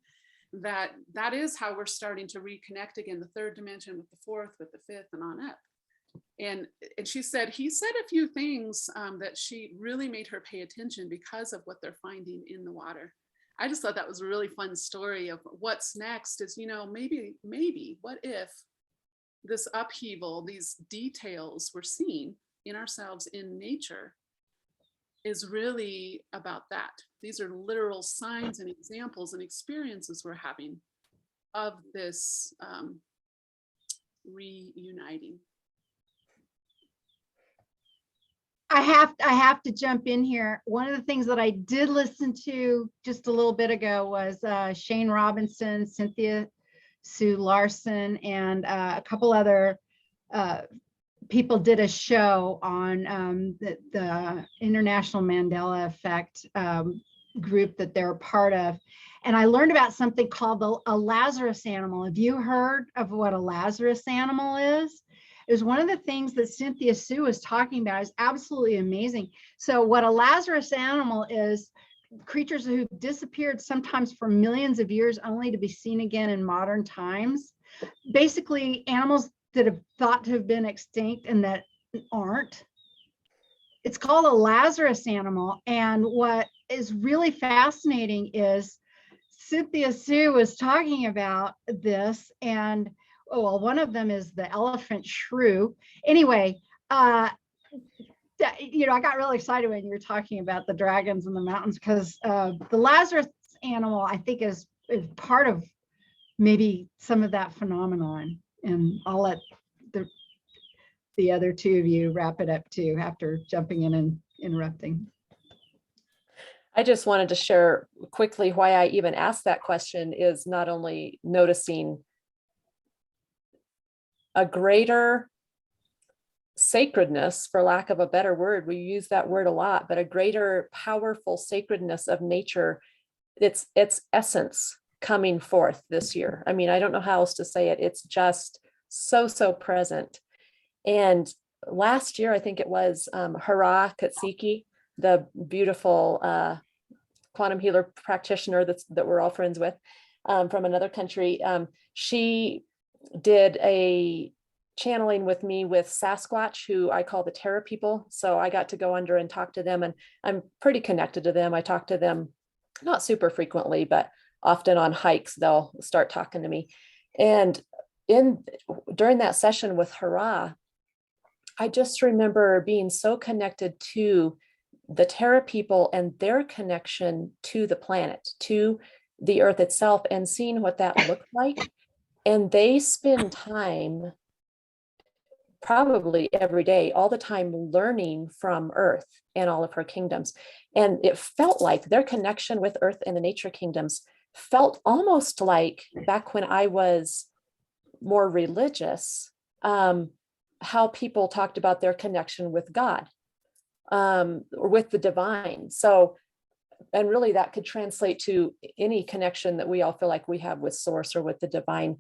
that is how we're starting to reconnect again, the 3rd dimension with the 4th, with the 5th, and on up. And he said a few things that she really made her pay attention because of what they're finding in the water. I just thought that was a really fun story of what's next is, maybe, what if this upheaval, these details we're seeing in ourselves in nature is really about that. These are literal signs and examples and experiences we're having of this reuniting. I have to jump in here. One of the things that I did listen to just a little bit ago was Shane Robinson, Cynthia Sue Larson, and a couple other people did a show on the International Mandela Effect group that they're a part of. And I learned about something called a Lazarus animal. Have you heard of what a Lazarus animal is? It was one of the things that Cynthia Sue was talking about. Is absolutely amazing. So what a Lazarus animal is, creatures who disappeared sometimes for millions of years only to be seen again in modern times. Basically, animals that have thought to have been extinct and that aren't. It's called a Lazarus animal. And what is really fascinating is Cynthia Sue was talking about this, and one of them is the elephant shrew. Anyway, I got really excited when you were talking about the dragons in the mountains, because the Lazarus animal, I think, is part of maybe some of that phenomenon. And I'll let the other two of you wrap it up too after jumping in and interrupting. I just wanted to share quickly why I even asked that question is not only noticing a greater sacredness, for lack of a better word, we use that word a lot, but a greater powerful sacredness of nature, its essence coming forth this year. I mean, I don't know how else to say it. It's just so present. And last year, I think it was Hara Katsiki, the beautiful quantum healer practitioner that we're all friends with from another country. She did a channeling with me with Sasquatch, who I call the Terra people. So I got to go under and talk to them, and I'm pretty connected to them. I talk to them not super frequently, but often on hikes, they'll start talking to me. And during that session with Hara, I just remember being so connected to the Terra people and their connection to the planet, to the earth itself, and seeing what that looked like. And they spend time, probably every day, all the time, learning from Earth and all of her kingdoms. And it felt like their connection with Earth and the nature kingdoms felt almost like back when I was more religious, how people talked about their connection with God, or with the divine. So, and really that could translate to any connection that we all feel like we have with source or with the divine.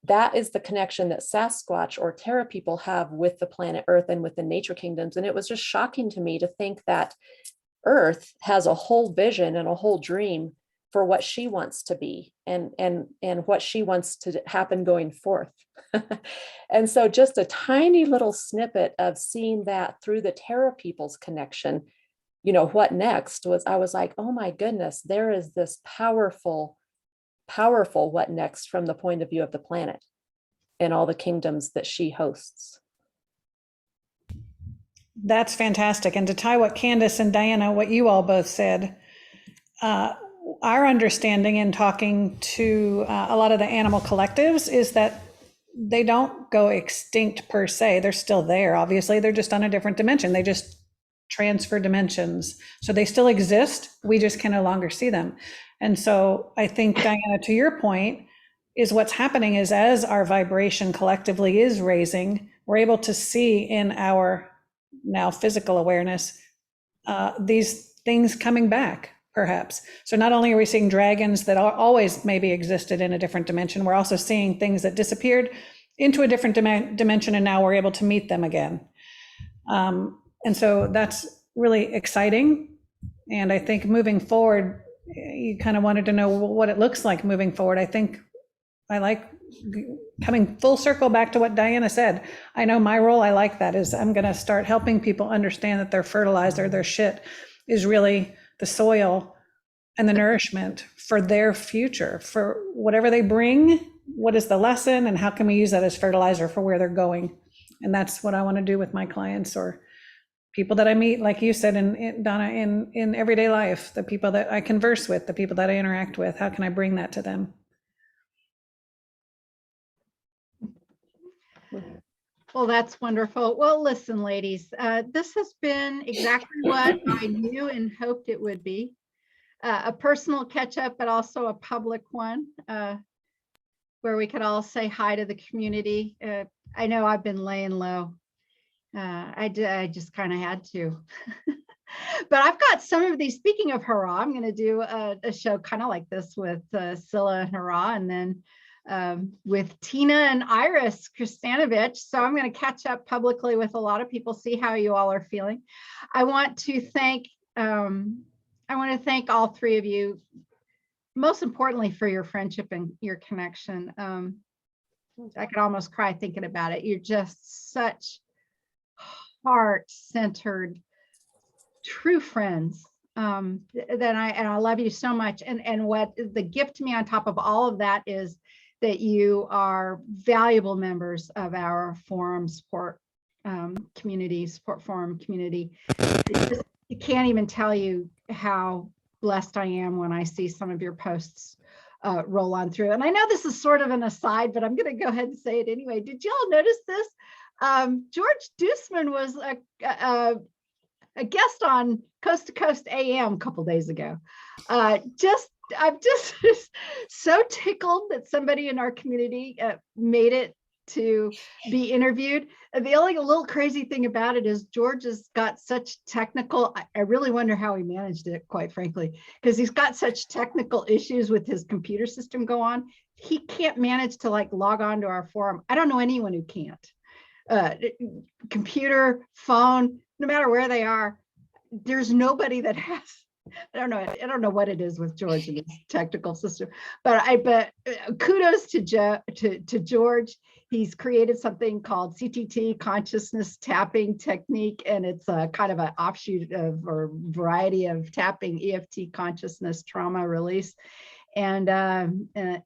That is the connection that Sasquatch or Terra people have with the planet Earth and with the nature kingdoms. And it was just shocking to me to think that Earth has a whole vision and a whole dream for what she wants to be and what she wants to happen going forth. And so just a tiny little snippet of seeing that through the Terra people's connection, what next was, I was like, oh my goodness, there is this powerful what next from the point of view of the planet and all the kingdoms that she hosts. That's fantastic. And to tie what Candace and Diana, what you all both said, our understanding in talking to a lot of the animal collectives is that they don't go extinct per se. They're still there. Obviously, they're just on a different dimension. They just transfer dimensions. So they still exist. We just can no longer see them. And so I think, Diana, to your point, is what's happening is as our vibration collectively is raising, we're able to see in our now physical awareness these things coming back, perhaps. So not only are we seeing dragons that always maybe existed in a different dimension, we're also seeing things that disappeared into a different dimension, and now we're able to meet them again. And so that's really exciting. And I think moving forward, you kind of wanted to know what it looks like moving forward. I think I like coming full circle back to what Diana said. I know my role, I like that, is I'm going to start helping people understand that their fertilizer, their shit, is really the soil and the nourishment for their future, for whatever they bring. What is the lesson, and how can we use that as fertilizer for where they're going? And that's what I want to do with my clients or people that I meet, like you said, Donna, in everyday life, the people that I converse with, the people that I interact with. How can I bring that to them? Well, that's wonderful. Well, listen, ladies, this has been exactly what I knew and hoped it would be. A personal catch up, but also a public one where we could all say hi to the community. I know I've been laying low. I just kind of had to. But I've got some of these, speaking of hurrah, I'm going to do a show kind of like this with Scylla and hurrah, and then with Tina and Iris Kristanovich. So I'm going to catch up publicly with a lot of people, see how you all are feeling. I want to thank all three of you, most importantly for your friendship and your connection. I could almost cry thinking about it. You're just such heart-centered, true friends. I love you so much. And what the gift to me on top of all of that is that you are valuable members of our forum support community, support forum community. I can't even tell you how blessed I am when I see some of your posts roll on through. And I know this is sort of an aside, but I'm going to go ahead and say it anyway. Did y'all notice this? George Dusman was a guest on Coast to Coast AM a couple days ago. I'm just so tickled that somebody in our community made it to be interviewed. The only little crazy thing about it is George has got such technical, I really wonder how he managed it, quite frankly, because he's got such technical issues with his computer system go on. He can't manage to like log on to our forum. I don't know anyone who can't. Computer, phone, no matter where they are, there's nobody that has. I don't know what it is with George and his technical system, but kudos to George. He's created something called CTT, consciousness tapping technique, and it's a kind of an offshoot of or variety of tapping, EFT, consciousness trauma release. And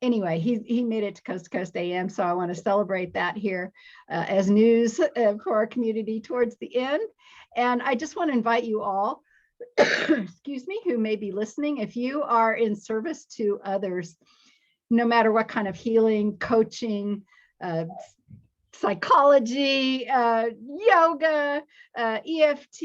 anyway, he made it to Coast AM, so I want to celebrate that here as news for our community towards the end. And I just want to invite you all, excuse me, who may be listening, if you are in service to others, no matter what kind of healing, coaching, psychology, yoga, EFT,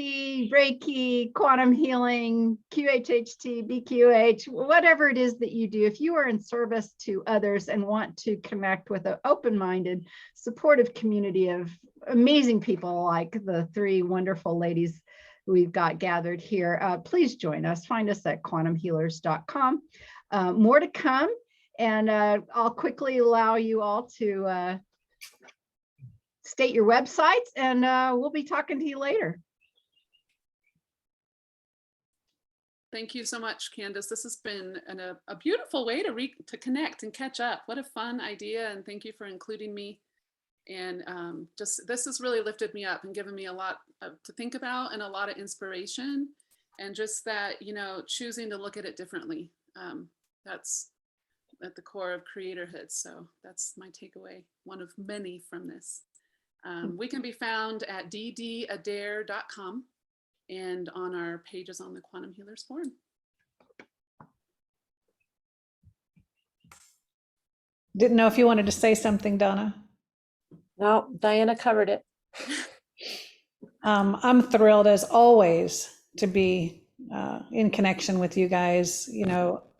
Reiki, quantum healing, QHHT, BQH, whatever it is that you do, if you are in service to others and want to connect with an open-minded, supportive community of amazing people like the three wonderful ladies we've got gathered here, please join us. Find us at quantumhealers.com. More to come, and I'll quickly allow you all to state your websites, and we'll be talking to you later. Thank you so much, Candace. This has been a beautiful way to connect and catch up. What a fun idea, and thank you for including me. And this has really lifted me up and given me a lot to think about and a lot of inspiration, and just that, choosing to look at it differently. That's at the core of creatorhood. So that's my takeaway, one of many from this. We can be found at ddadair.com and on our pages on the Quantum Healers Forum. Didn't know if you wanted to say something, Donna. No, Diana covered it. I'm thrilled as always to be in connection with you guys.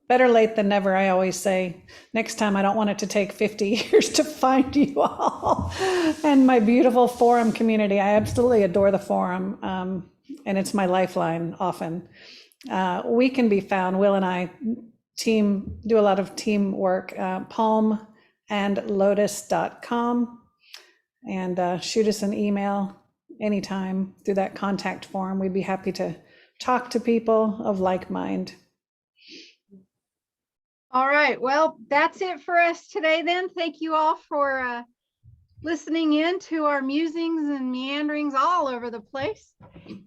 Better late than never, I always say. Next time, I don't want it to take 50 years to find you all and my beautiful forum community. I absolutely adore the forum, and it's my lifeline often. We can be found, Will and I do a lot of teamwork, palmandlotus.com, and shoot us an email anytime through that contact form. We'd be happy to talk to people of like mind. All right, well, that's it for us today then. Thank you all for listening in to our musings and meanderings all over the place.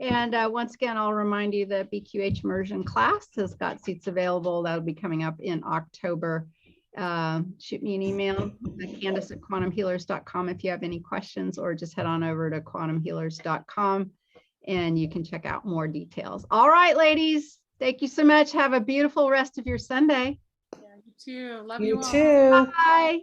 And once again, I'll remind you that BQH immersion class has got seats available. That'll be coming up in October. Shoot me an email, Candace at quantumhealers.com if you have any questions, or just head on over to quantumhealers.com and you can check out more details. All right, ladies, thank you so much. Have a beautiful rest of your Sunday. Yeah, you too. Love You you all. too. Bye.